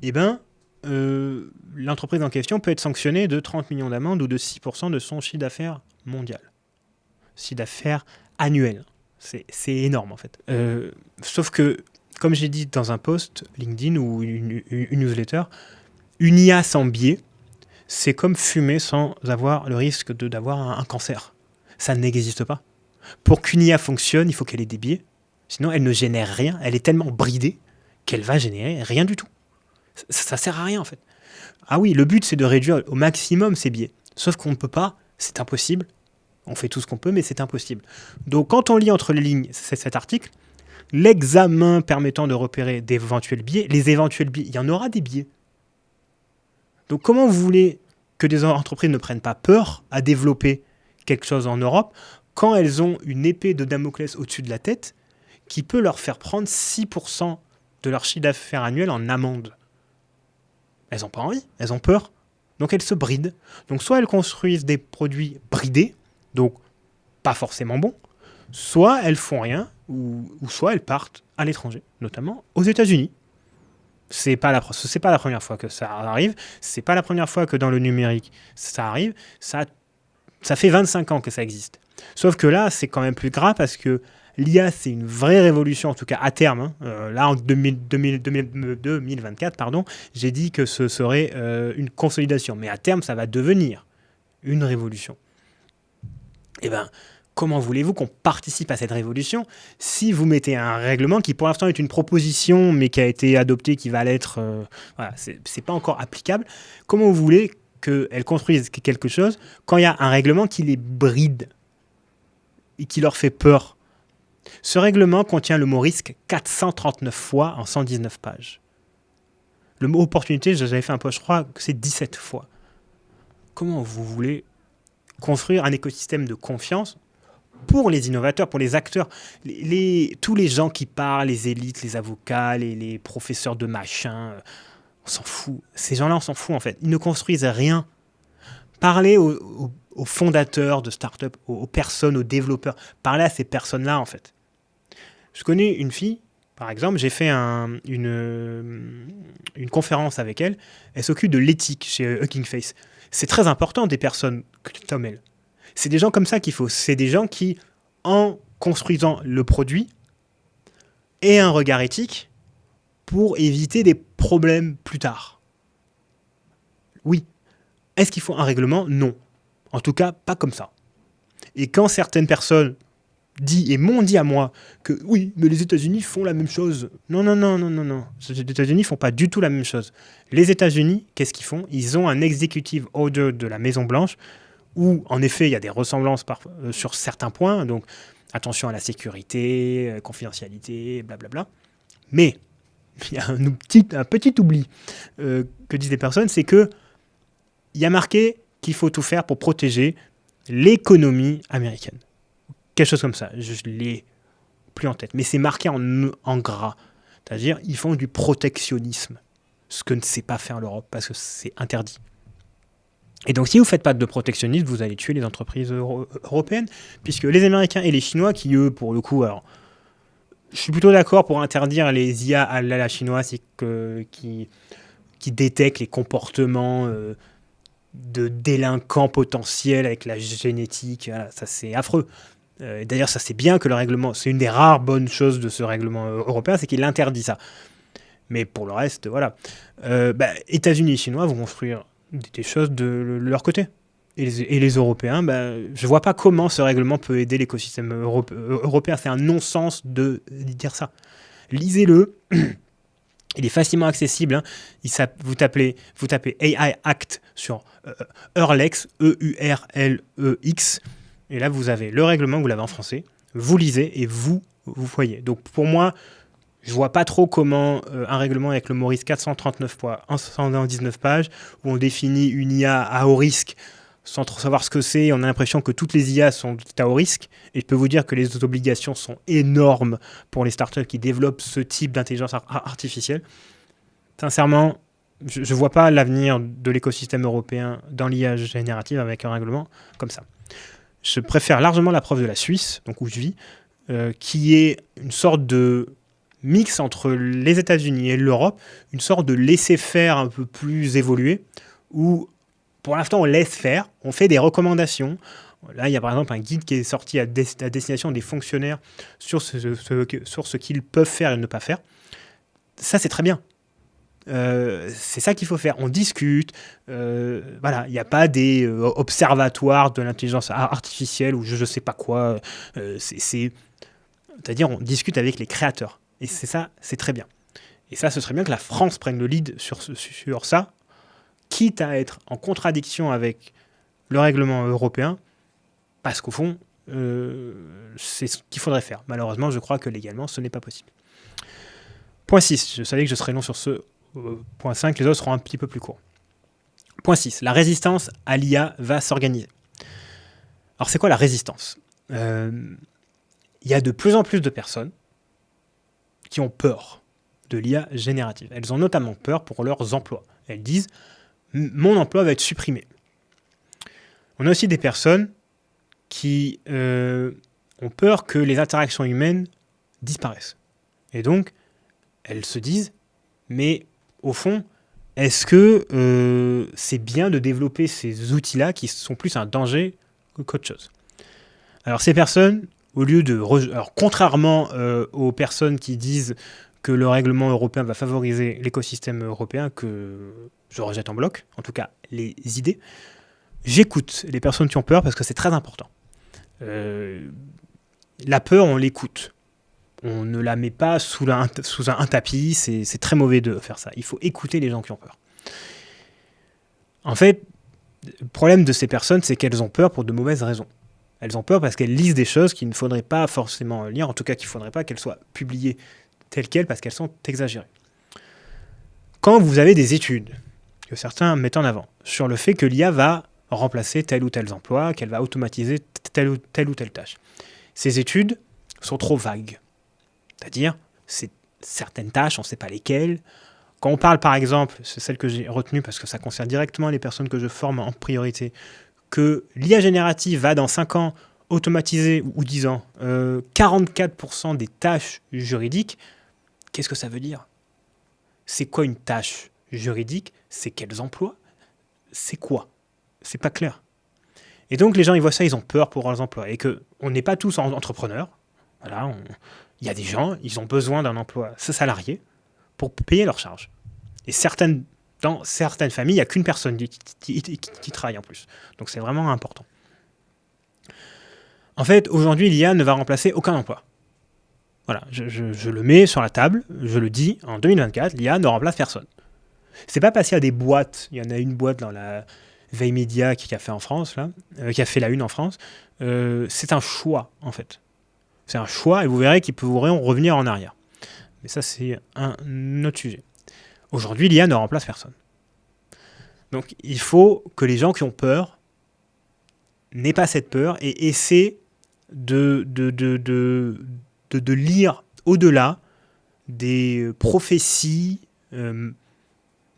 eh ben, l'entreprise en question peut être sanctionnée de 30 millions d'amendes ou de 6% de son chiffre d'affaires mondial. Chiffre d'affaires annuel. C'est énorme en fait. Sauf que, comme j'ai dit dans un post LinkedIn ou une newsletter, une IA sans biais, c'est comme fumer sans avoir le risque d'avoir un cancer. Ça n'existe pas. Pour qu'une IA fonctionne, il faut qu'elle ait des biais. Sinon, elle ne génère rien. Elle est tellement bridée qu'elle va générer rien du tout. Ça sert à rien, en fait. Ah oui, le but, c'est de réduire au maximum ces biais. Sauf qu'on ne peut pas, c'est impossible. On fait tout ce qu'on peut, mais c'est impossible. Donc, quand on lit entre les lignes cet article, l'examen permettant de repérer d'éventuels biais, les éventuels biais, il y en aura des biais. Donc, comment vous voulez que des entreprises ne prennent pas peur à développer quelque chose en Europe quand elles ont une épée de Damoclès au-dessus de la tête qui peut leur faire prendre 6% de leur chiffre d'affaires annuel en amende? Elles n'ont pas envie, elles ont peur. Donc elles se brident. Donc soit elles construisent des produits bridés, donc pas forcément bons, soit elles font rien, ou soit elles partent à l'étranger, notamment aux États-Unis. C'est pas la première fois que ça arrive, c'est pas la première fois que dans le numérique ça arrive, ça fait 25 ans que ça existe. Sauf que là, c'est quand même plus grave parce que l'IA, c'est une vraie révolution, en tout cas à terme. Là, en 2024, j'ai dit que ce serait une consolidation. Mais à terme, ça va devenir une révolution. Eh bien, comment voulez-vous qu'on participe à cette révolution si vous mettez un règlement qui, pour l'instant, est une proposition, mais qui a été adoptée, qui va l'être... voilà, c'est pas encore applicable. Comment vous voulez qu'elles construisent quelque chose quand il y a un règlement qui les bride et qui leur fait peur? Ce règlement contient le mot risque 439 fois en 119 pages. Le mot opportunité, j'avais fait un post, je crois que c'est 17 fois. Comment vous voulez construire un écosystème de confiance pour les innovateurs, pour les acteurs, tous les gens qui parlent, les élites, les avocats, les professeurs de machin, on s'en fout. Ces gens-là, on s'en fout en fait. Ils ne construisent rien. Parlez aux fondateurs de start-up, aux personnes, aux développeurs. Parlez à ces personnes-là en fait. Je connais une fille, par exemple, j'ai fait une conférence avec elle. Elle s'occupe de l'éthique chez Hugging Face. C'est très important des personnes comme elle. C'est des gens comme ça qu'il faut. C'est des gens qui, en construisant le produit, aient un regard éthique pour éviter des problèmes plus tard. Oui. Est-ce qu'il faut un règlement? Non. En tout cas, pas comme ça. Et quand certaines personnes m'ont dit à moi que oui, mais les États-Unis font la même chose. Non. Les États-Unis font pas du tout la même chose. Les États-Unis, qu'est-ce qu'ils font? Ils ont un executive order de la Maison-Blanche où, en effet, il y a des ressemblances sur certains points. Donc, attention à la sécurité, confidentialité, blablabla. Mais il y a un petit oubli que disent les personnes, c'est que il y a marqué qu'il faut tout faire pour protéger l'économie américaine. Quelque chose comme ça. Je l'ai plus en tête. Mais c'est marqué en gras. C'est-à-dire, ils font du protectionnisme. Ce que ne sait pas faire l'Europe, parce que c'est interdit. Et donc, si vous ne faites pas de protectionnisme, vous allez tuer les entreprises européennes, puisque les Américains et les Chinois, qui eux, pour le coup, alors, je suis plutôt d'accord pour interdire les IA à la chinoise qui détectent les comportements de délinquants potentiels avec la génétique. Voilà, ça, c'est affreux. D'ailleurs, ça c'est bien que le règlement, c'est une des rares bonnes choses de ce règlement européen, c'est qu'il interdit ça. Mais pour le reste, voilà. États-Unis et Chinois vont construire des choses de leur côté. Et les Européens, je ne vois pas comment ce règlement peut aider l'écosystème européen. C'est un non-sens de dire ça. Lisez-le. Il est facilement accessible. Hein. Vous tapez AI Act sur Eurlex, EURLEX. Et là, vous avez le règlement, vous l'avez en français. Vous lisez et vous voyez. Donc pour moi, je ne vois pas trop comment un règlement avec le Maurice 439 pages, où on définit une IA à haut risque, sans trop savoir ce que c'est, on a l'impression que toutes les IA sont à haut risque, et je peux vous dire que les obligations sont énormes pour les startups qui développent ce type d'intelligence artificielle. Sincèrement, je ne vois pas l'avenir de l'écosystème européen dans l'IA générative avec un règlement comme ça. Je préfère largement la preuve de la Suisse, donc où je vis, qui est une sorte de mix entre les États-Unis et l'Europe, une sorte de laisser-faire un peu plus évolué, où pour l'instant, on laisse faire, on fait des recommandations. Là, il y a par exemple un guide qui est sorti à destination des fonctionnaires sur ce qu'ils peuvent faire et ne pas faire. Ça, c'est très bien. C'est ça qu'il faut faire. On discute. Voilà, il n'y a pas des observatoires de l'intelligence artificielle ou je ne sais pas quoi. C'est-à-dire, on discute avec les créateurs. Et c'est ça, c'est très bien. Et ça, ce serait bien que la France prenne le lead sur ça, quitte à être en contradiction avec le règlement européen, parce qu'au fond, c'est ce qu'il faudrait faire. Malheureusement, je crois que légalement, ce n'est pas possible. Point 6, je savais que je serais long sur ce point 5, les autres seront un petit peu plus courts. Point 6, la résistance à l'IA va s'organiser. Alors, c'est quoi la résistance ? Il y a de plus en plus de personnes qui ont peur de l'IA générative. Elles ont notamment peur pour leurs emplois. Elles disent « mon emploi va être supprimé ». On a aussi des personnes qui ont peur que les interactions humaines disparaissent. Et donc, elles se disent « mais au fond, est-ce que c'est bien de développer ces outils-là qui sont plus un danger qu'autre chose ?» Alors ces personnes, au lieu de... Alors, contrairement aux personnes qui disent que le règlement européen va favoriser l'écosystème européen, que je rejette en bloc, en tout cas les idées, j'écoute les personnes qui ont peur parce que c'est très important. La peur, on l'écoute. On ne la met pas sous un tapis, c'est très mauvais de faire ça. Il faut écouter les gens qui ont peur. En fait, le problème de ces personnes, c'est qu'elles ont peur pour de mauvaises raisons. Elles ont peur parce qu'elles lisent des choses qu'il ne faudrait pas forcément lire, en tout cas qu'il ne faudrait pas qu'elles soient publiées telles quelles parce qu'elles sont exagérées. Quand vous avez des études que certains mettent en avant sur le fait que l'IA va remplacer tel ou tel emploi, qu'elle va automatiser telle ou telle tâche, ces études sont trop vagues. C'est-à-dire, c'est certaines tâches, on ne sait pas lesquelles. Quand on parle, par exemple, c'est celle que j'ai retenue parce que ça concerne directement les personnes que je forme en priorité, que l'IA générative va, dans 5 ans, automatiser, ou 10 ans, 44% des tâches juridiques, qu'est-ce que ça veut dire ? C'est quoi une tâche juridique ? C'est quels emplois ? C'est quoi ? C'est pas clair. Et donc, les gens, ils voient ça, ils ont peur pour leurs emplois. Et qu'on n'est pas tous entrepreneurs. Voilà, il y a des gens, ils ont besoin d'un emploi salarié pour payer leurs charges. Et dans certaines familles, il n'y a qu'une personne qui travaille en plus. Donc c'est vraiment important. En fait, aujourd'hui, l'IA ne va remplacer aucun emploi. Voilà, je le mets sur la table, je le dis, en 2024, l'IA ne remplace personne. C'est pas parce qu'il y a des boîtes, il y en a une boîte dans la Veille Média qui a fait en France, là, qui a fait la une en France, c'est un choix, en fait. C'est un choix et vous verrez qu'ils pourront revenir en arrière. Mais ça, c'est un autre sujet. Aujourd'hui, l'IA ne remplace personne. Donc, il faut que les gens qui ont peur n'aient pas cette peur et essaient de lire au-delà des prophéties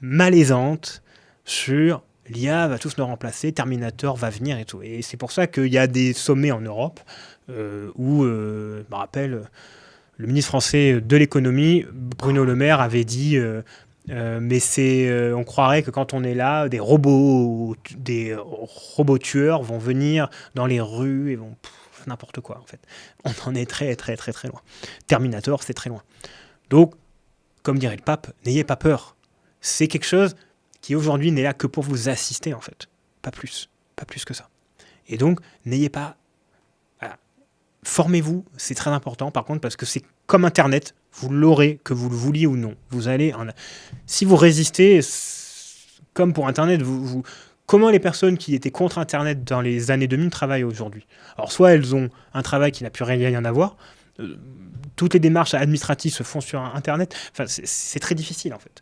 malaisantes sur l'IA va tous nous remplacer, Terminator va venir et tout. Et c'est pour ça qu'il y a des sommets en Europe où, je me rappelle, le ministre français de l'économie, Bruno Le Maire, avait dit mais on croirait que quand on est là, des robots tueurs vont venir dans les rues et vont n'importe quoi en fait. On en est très très très très loin. Terminator, c'est très loin. Donc comme dirait le pape, n'ayez pas peur. C'est quelque chose qui aujourd'hui n'est là que pour vous assister en fait, pas plus que ça. Et donc, n'ayez pas... Voilà. Formez-vous, c'est très important par contre, parce que c'est comme Internet, vous l'aurez, que vous le vouliez ou non. Vous allez si vous résistez, comme pour Internet, comment les personnes qui étaient contre Internet dans les années 2000 travaillent aujourd'hui? Alors, soit elles ont un travail qui n'a plus rien à voir, toutes les démarches administratives se font sur Internet, enfin, c'est très difficile en fait.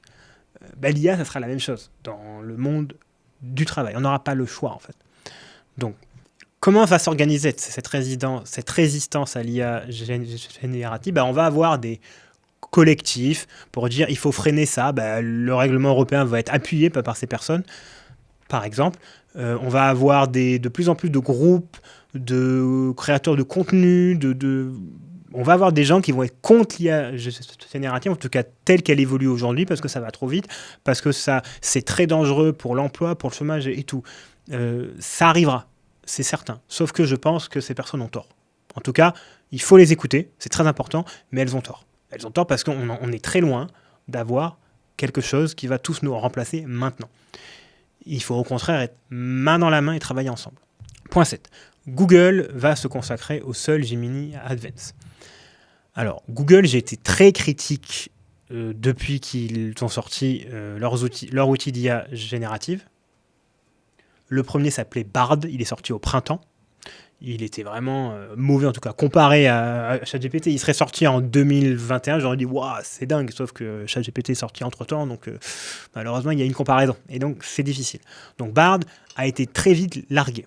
L'IA, ça sera la même chose dans le monde du travail. On n'aura pas le choix en fait. Donc, comment va s'organiser cette résistance à l'IA générative? On va avoir des collectifs pour dire il faut freiner ça. Le règlement européen va être appuyé par ces personnes, par exemple. On va avoir de plus en plus de groupes de créateurs de contenu, on va avoir des gens qui vont être contre l'IA générative, en tout cas telle qu'elle évolue aujourd'hui, parce que ça va trop vite, parce que c'est très dangereux pour l'emploi, pour le chômage et tout. Ça arrivera, c'est certain. Sauf que je pense que ces personnes ont tort. En tout cas, il faut les écouter, c'est très important, mais elles ont tort. Elles ont tort parce qu'on est très loin d'avoir quelque chose qui va tous nous remplacer maintenant. Il faut au contraire être main dans la main et travailler ensemble. Point 7. Google va se consacrer au seul Gemini Advance. Alors, Google, j'ai été très critique depuis qu'ils ont sorti leur outil d'IA générative. Le premier s'appelait Bard, il est sorti au printemps. Il était vraiment mauvais, en tout cas, comparé à ChatGPT. Il serait sorti en 2021, j'aurais dit « Waouh, c'est dingue !» Sauf que ChatGPT est sorti entre-temps, donc malheureusement, il y a une comparaison. Et donc, c'est difficile. Donc, Bard a été très vite largué.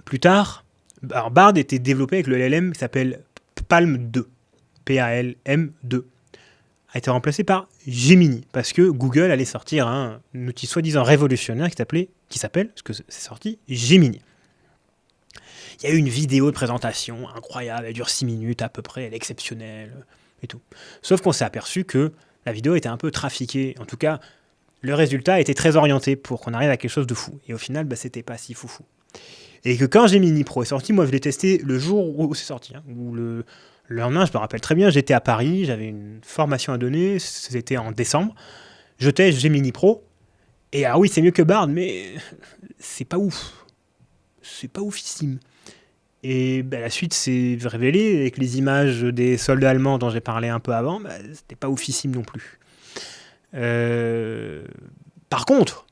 Plus tard, Bard était développé avec le LLM qui s'appelle Palm 2. Palm 2. A été remplacé par Gemini, parce que Google allait sortir un outil soi-disant révolutionnaire qui s'appelle, parce que c'est sorti, Gemini. Il y a eu une vidéo de présentation incroyable, elle dure 6 minutes à peu près, elle est exceptionnelle, et tout. Sauf qu'on s'est aperçu que la vidéo était un peu trafiquée, en tout cas, le résultat était très orienté pour qu'on arrive à quelque chose de fou. Et au final, c'était pas si foufou. Et que quand Gemini Pro est sorti, moi je l'ai testé le jour où c'est sorti, ou le lendemain, je me rappelle très bien, j'étais à Paris, j'avais une formation à donner, c'était en décembre, je teste Gemini Pro, et oui, c'est mieux que Bard, mais c'est pas ouf. C'est pas oufissime. Et la suite s'est révélée, avec les images des soldats allemands dont j'ai parlé un peu avant, c'était pas oufissime non plus. Par contre,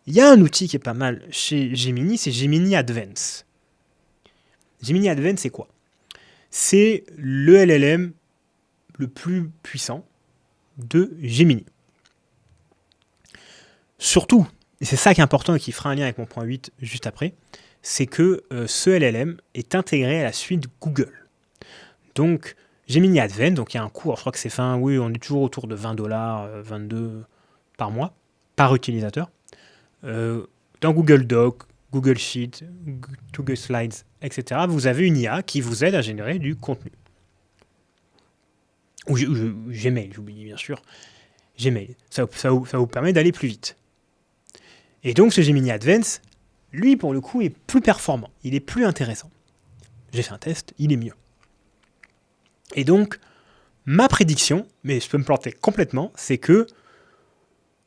il y a un outil qui est pas mal chez Gemini, c'est Gemini Advance. Gemini Advance, c'est quoi? C'est le LLM le plus puissant de Gemini. Surtout, et c'est ça qui est important et qui fera un lien avec mon point 8 juste après, c'est que ce LLM est intégré à la suite Google. Donc, Gemini Advance, donc il y a un coût, je crois que c'est oui, on est toujours autour de $20, 22 par mois, par utilisateur. Dans Google Doc, Google Sheet, Google Slides, etc., vous avez une IA qui vous aide à générer du contenu. Ou Gmail, j'oublie bien sûr. Gmail, ça vous permet d'aller plus vite. Et donc ce Gemini Advance, lui pour le coup, est plus performant, il est plus intéressant. J'ai fait un test, il est mieux. Et donc, ma prédiction, mais je peux me planter complètement, c'est que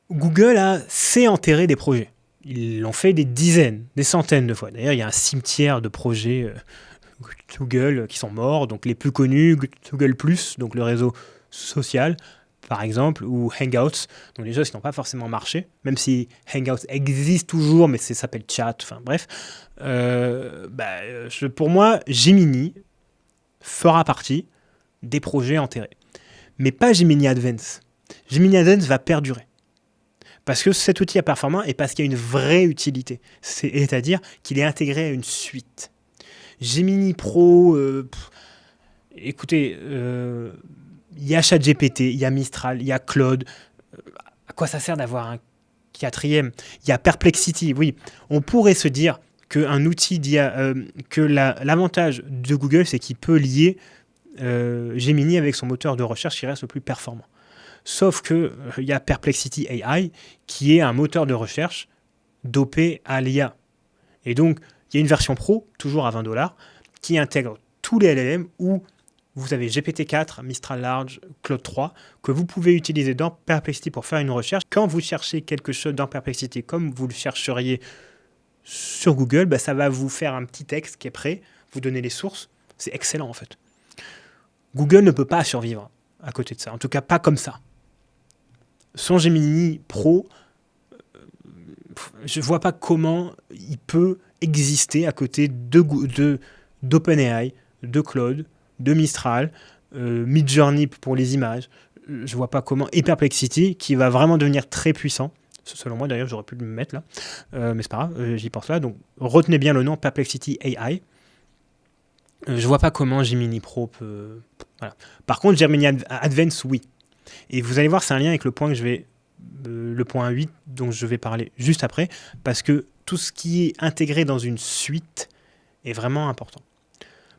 Google sait enterrer des projets. Ils l'ont fait des dizaines, des centaines de fois. D'ailleurs, il y a un cimetière de projets Google qui sont morts. Donc les plus connus, Google+, donc le réseau social, par exemple, ou Hangouts, donc des choses qui n'ont pas forcément marché, même si Hangouts existe toujours, mais ça s'appelle Chat, enfin bref. Pour moi, Gemini fera partie des projets enterrés. Mais pas Gemini Advance. Gemini Advance va perdurer. Parce que cet outil est performant et parce qu'il y a une vraie utilité. C'est-à-dire qu'il est intégré à une suite. Gemini Pro, écoutez, il y a ChatGPT, il y a Mistral, il y a Claude. À quoi ça sert d'avoir un quatrième? Il y a Perplexity, oui. On pourrait se dire qu'un outil que l'avantage de Google, c'est qu'il peut lier Gemini avec son moteur de recherche qui reste le plus performant. Sauf qu'il y a Perplexity AI, qui est un moteur de recherche dopé à l'IA. Et donc, il y a une version pro, toujours à $20, qui intègre tous les LLM où vous avez GPT-4, Mistral Large, Claude 3, que vous pouvez utiliser dans Perplexity pour faire une recherche. Quand vous cherchez quelque chose dans Perplexity, comme vous le chercheriez sur Google, bah, ça va vous faire un petit texte qui est prêt, vous donner les sources. C'est excellent en fait. Google ne peut pas survivre à côté de ça, en tout cas pas comme ça. Son Gemini Pro, je ne vois pas comment il peut exister à côté d'OpenAI, de Claude, de Mistral, Midjourney pour les images. Je ne vois pas comment. Et Perplexity, qui va vraiment devenir très puissant. Selon moi, d'ailleurs, j'aurais pu le mettre là. Mais c'est pas grave, j'y pense là. Donc, retenez bien le nom, Perplexity AI. Je vois pas comment Gemini Pro peut... Voilà. Par contre, Gemini Advance, oui. Et vous allez voir, c'est un lien avec le point que je vais... le point 8 dont je vais parler juste après, parce que tout ce qui est intégré dans une suite est vraiment important.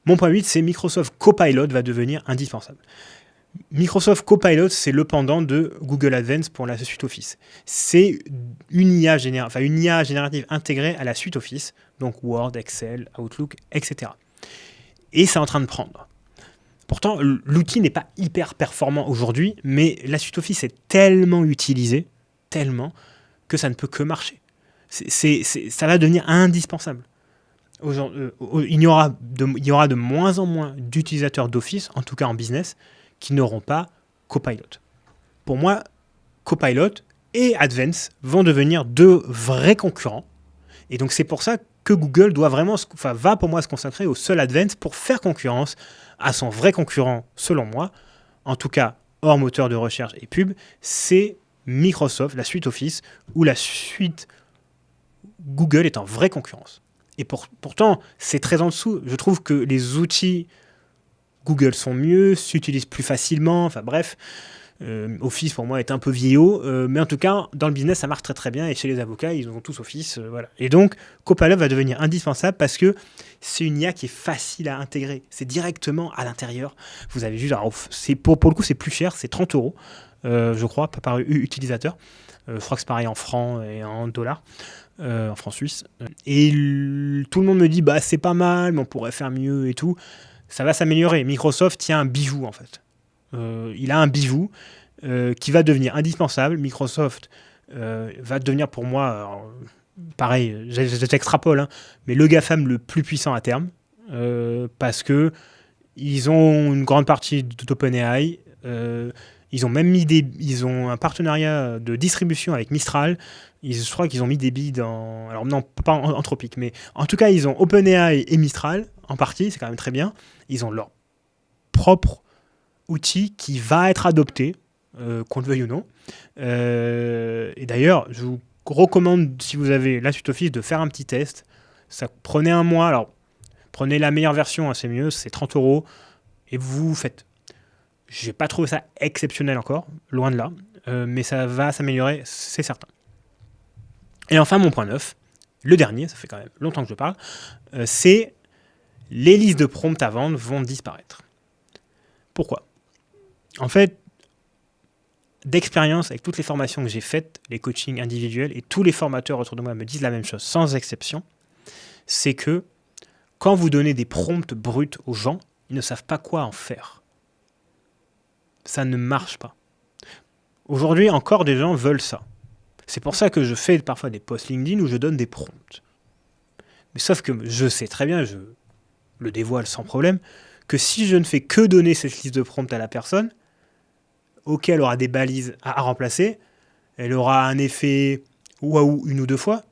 Mon point 8, c'est Microsoft Copilot va devenir indispensable. Microsoft Copilot, c'est le pendant de Google Advance pour la suite Office. C'est une IA générative intégrée à la suite Office, donc Word, Excel, Outlook, etc. Et c'est en train de prendre. Pourtant, l'outil n'est pas hyper performant aujourd'hui, mais la suite Office est tellement utilisée, tellement, que ça ne peut que marcher. Ça va devenir indispensable. Il y aura de moins en moins d'utilisateurs d'Office, en tout cas en business, qui n'auront pas Copilot. Pour moi, Copilot et Advance vont devenir deux vrais concurrents. Et donc c'est pour ça que Google va pour moi se consacrer au seul Advance pour faire concurrence à son vrai concurrent, selon moi, en tout cas hors moteur de recherche et pub, c'est Microsoft, la suite Office, où la suite Google est en vraie concurrence. Et pourtant, c'est très en dessous. Je trouve que les outils Google sont mieux, s'utilisent plus facilement, enfin bref. Office pour moi est un peu vieillot, mais en tout cas dans le business ça marche très très bien et chez les avocats ils ont tous Office, voilà. Et donc Copilot va devenir indispensable parce que c'est une IA qui est facile à intégrer, c'est directement à l'intérieur. Vous avez juste, alors, pour le coup c'est plus cher, c'est 30 €, je crois, par utilisateur. Je crois que c'est pareil en francs et en dollars, en francs suisses. Et tout le monde me dit bah c'est pas mal, mais on pourrait faire mieux et tout. Ça va s'améliorer. Microsoft tient un bijou en fait. Il a un bijou qui va devenir indispensable. Microsoft va devenir pour moi, alors, pareil, j'extrapole, hein, mais le GAFAM le plus puissant à terme, parce que ils ont une grande partie d'OpenAI. Ils ont même ils ont un partenariat de distribution avec Mistral. Je crois qu'ils ont mis des billes dans... Alors non, pas Anthropic, mais en tout cas, ils ont OpenAI et Mistral, en partie, c'est quand même très bien. Ils ont leur propre outil qui va être adopté, qu'on le veuille ou non. Et d'ailleurs, je vous recommande, si vous avez la suite Office, de faire un petit test. Ça prenez un mois. Alors, prenez la meilleure version, hein, c'est mieux, c'est 30 €, et vous faites. J'ai pas trouvé ça exceptionnel encore, loin de là, mais ça va s'améliorer, c'est certain. Et enfin, mon point 9, le dernier, ça fait quand même longtemps que je parle, c'est les listes de prompts à vendre vont disparaître. Pourquoi ? En fait, d'expérience, avec toutes les formations que j'ai faites, les coachings individuels, et tous les formateurs autour de moi me disent la même chose, sans exception, c'est que quand vous donnez des prompts bruts aux gens, ils ne savent pas quoi en faire. Ça ne marche pas. Aujourd'hui, encore des gens veulent ça. C'est pour ça que je fais parfois des posts LinkedIn où je donne des prompts. Mais sauf que je sais très bien, je le dévoile sans problème, que si je ne fais que donner cette liste de prompts à la personne, ok, elle aura des balises à remplacer, elle aura un effet waouh une ou deux fois,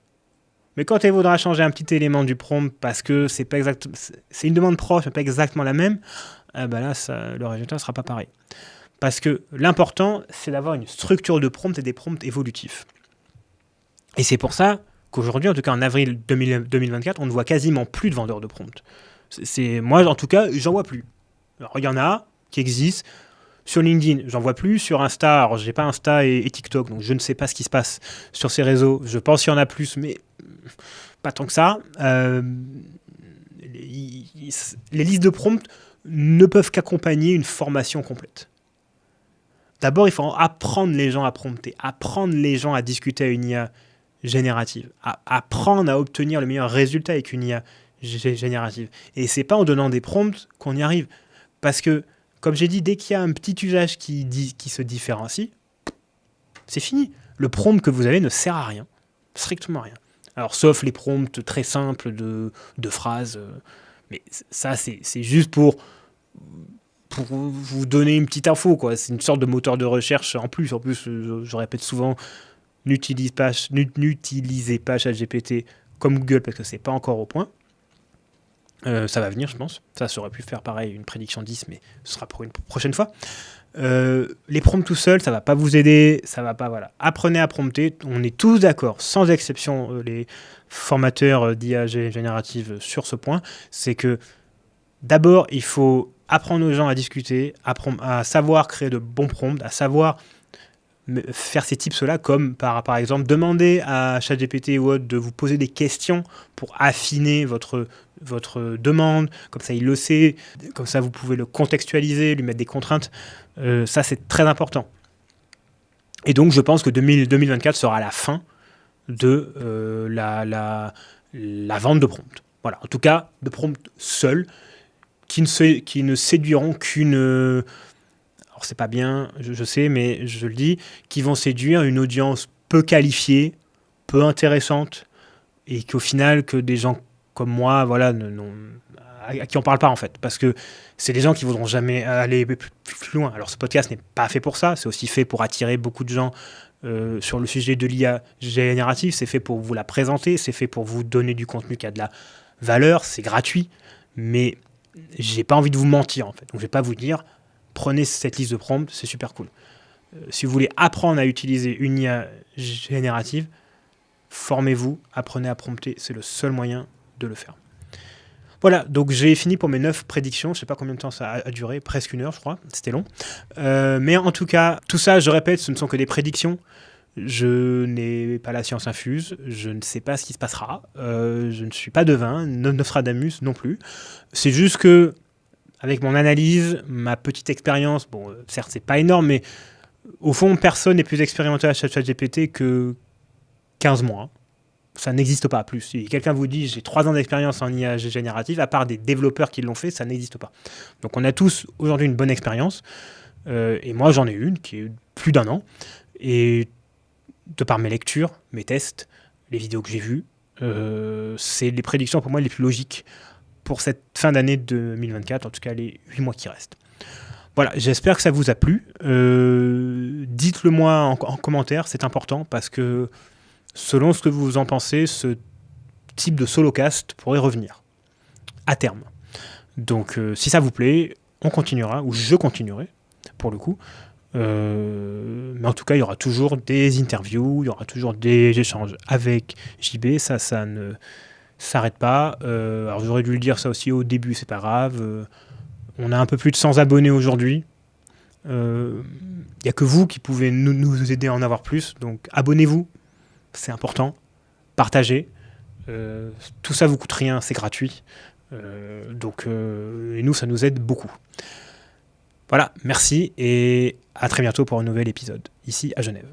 mais quand elle voudra changer un petit élément du prompt parce que c'est une demande proche, mais pas exactement la même, ben là, le résultat ne sera pas pareil. Parce que l'important, c'est d'avoir une structure de prompt et des prompts évolutifs. Et c'est pour ça qu'aujourd'hui, en tout cas en avril 2024, on ne voit quasiment plus de vendeurs de prompts. Moi, en tout cas, j'en vois plus. Alors, il y en a qui existent. Sur LinkedIn, j'en vois plus. Sur Insta, alors j'ai pas Insta et TikTok, donc je ne sais pas ce qui se passe sur ces réseaux. Je pense qu'il y en a plus, mais pas tant que ça. Les listes de prompts ne peuvent qu'accompagner une formation complète. D'abord, il faut apprendre les gens à prompter, apprendre les gens à discuter à une IA générative, apprendre à obtenir le meilleur résultat avec une IA générative. Et c'est pas en donnant des prompts qu'on y arrive. Parce que Comme j'ai dit, dès qu'il y a un petit usage qui se différencie, c'est fini. Le prompt que vous avez ne sert à rien, strictement à rien. Alors, sauf les prompts très simples de phrases, mais ça, c'est juste pour vous donner une petite info, quoi. C'est une sorte de moteur de recherche en plus. En plus, je répète souvent, n'utilisez pas ChatGPT comme Google parce que c'est pas encore au point. Ça va venir, je pense. Ça aurait pu faire pareil, une prédiction 10, mais ce sera pour une prochaine fois. Les prompts tout seuls, ça va pas vous aider, ça va pas, voilà. Apprenez à prompter, on est tous d'accord, sans exception, les formateurs d'IA générative sur ce point, c'est que d'abord, il faut apprendre aux gens à discuter, à savoir créer de bons prompts, à savoir faire ces tips-là, comme par exemple demander à ChatGPT ou autre de vous poser des questions pour affiner votre demande, comme ça il le sait, comme ça vous pouvez le contextualiser, lui mettre des contraintes, ça c'est très important. Et donc je pense que 2024 sera la fin de la vente de prompts. Voilà, en tout cas de prompts seuls, qui ne séduiront qu'une... alors c'est pas bien, je sais, mais je le dis, qui vont séduire une audience peu qualifiée, peu intéressante, et qu'au final, que des gens comme moi, voilà, à qui on parle pas en fait, parce que c'est des gens qui voudront jamais aller plus loin. Alors ce podcast n'est pas fait pour ça, c'est aussi fait pour attirer beaucoup de gens sur le sujet de l'IA générative, c'est fait pour vous la présenter, c'est fait pour vous donner du contenu qui a de la valeur, c'est gratuit, mais j'ai pas envie de vous mentir en fait, donc je vais pas vous dire prenez cette liste de prompts, c'est super cool. Si vous voulez apprendre à utiliser une IA générative, formez-vous, apprenez à prompter, c'est le seul moyen de le faire. Voilà, donc j'ai fini pour mes 9 prédictions, je sais pas combien de temps ça a duré, presque 1 heure je crois, c'était long. Mais en tout cas, tout ça, je répète, ce ne sont que des prédictions. Je n'ai pas la science infuse, je ne sais pas ce qui se passera, je ne suis pas devin, Nostradamus non plus. C'est juste que, avec mon analyse, ma petite expérience, bon, certes c'est pas énorme, mais au fond, personne n'est plus expérimenté à ChatGPT que 15 mois. Ça n'existe pas plus. Si quelqu'un vous dit j'ai 3 ans d'expérience en IA générative, à part des développeurs qui l'ont fait, ça n'existe pas. Donc on a tous aujourd'hui une bonne expérience, et moi j'en ai une qui est plus d'1 an, et de par mes lectures, mes tests, les vidéos que j'ai vues, c'est les prédictions pour moi les plus logiques pour cette fin d'année 2024, en tout cas les 8 mois qui restent. Voilà, j'espère que ça vous a plu. Dites-le moi en commentaire, c'est important, parce que selon ce que vous en pensez, ce type de solocast pourrait revenir à terme. Donc si ça vous plaît, on continuera, ou je continuerai, pour le coup. Mais en tout cas, il y aura toujours des interviews, il y aura toujours des échanges avec JB, ça ne s'arrête pas. Alors j'aurais dû le dire ça aussi au début, c'est pas grave. On a un peu plus de 100 abonnés aujourd'hui. Il n'y a que vous qui pouvez nous aider à en avoir plus, donc abonnez-vous, c'est important. Partagez. Tout ça vous coûte rien, c'est gratuit. Et nous, ça nous aide beaucoup. Voilà, merci et à très bientôt pour un nouvel épisode, ici à Genève.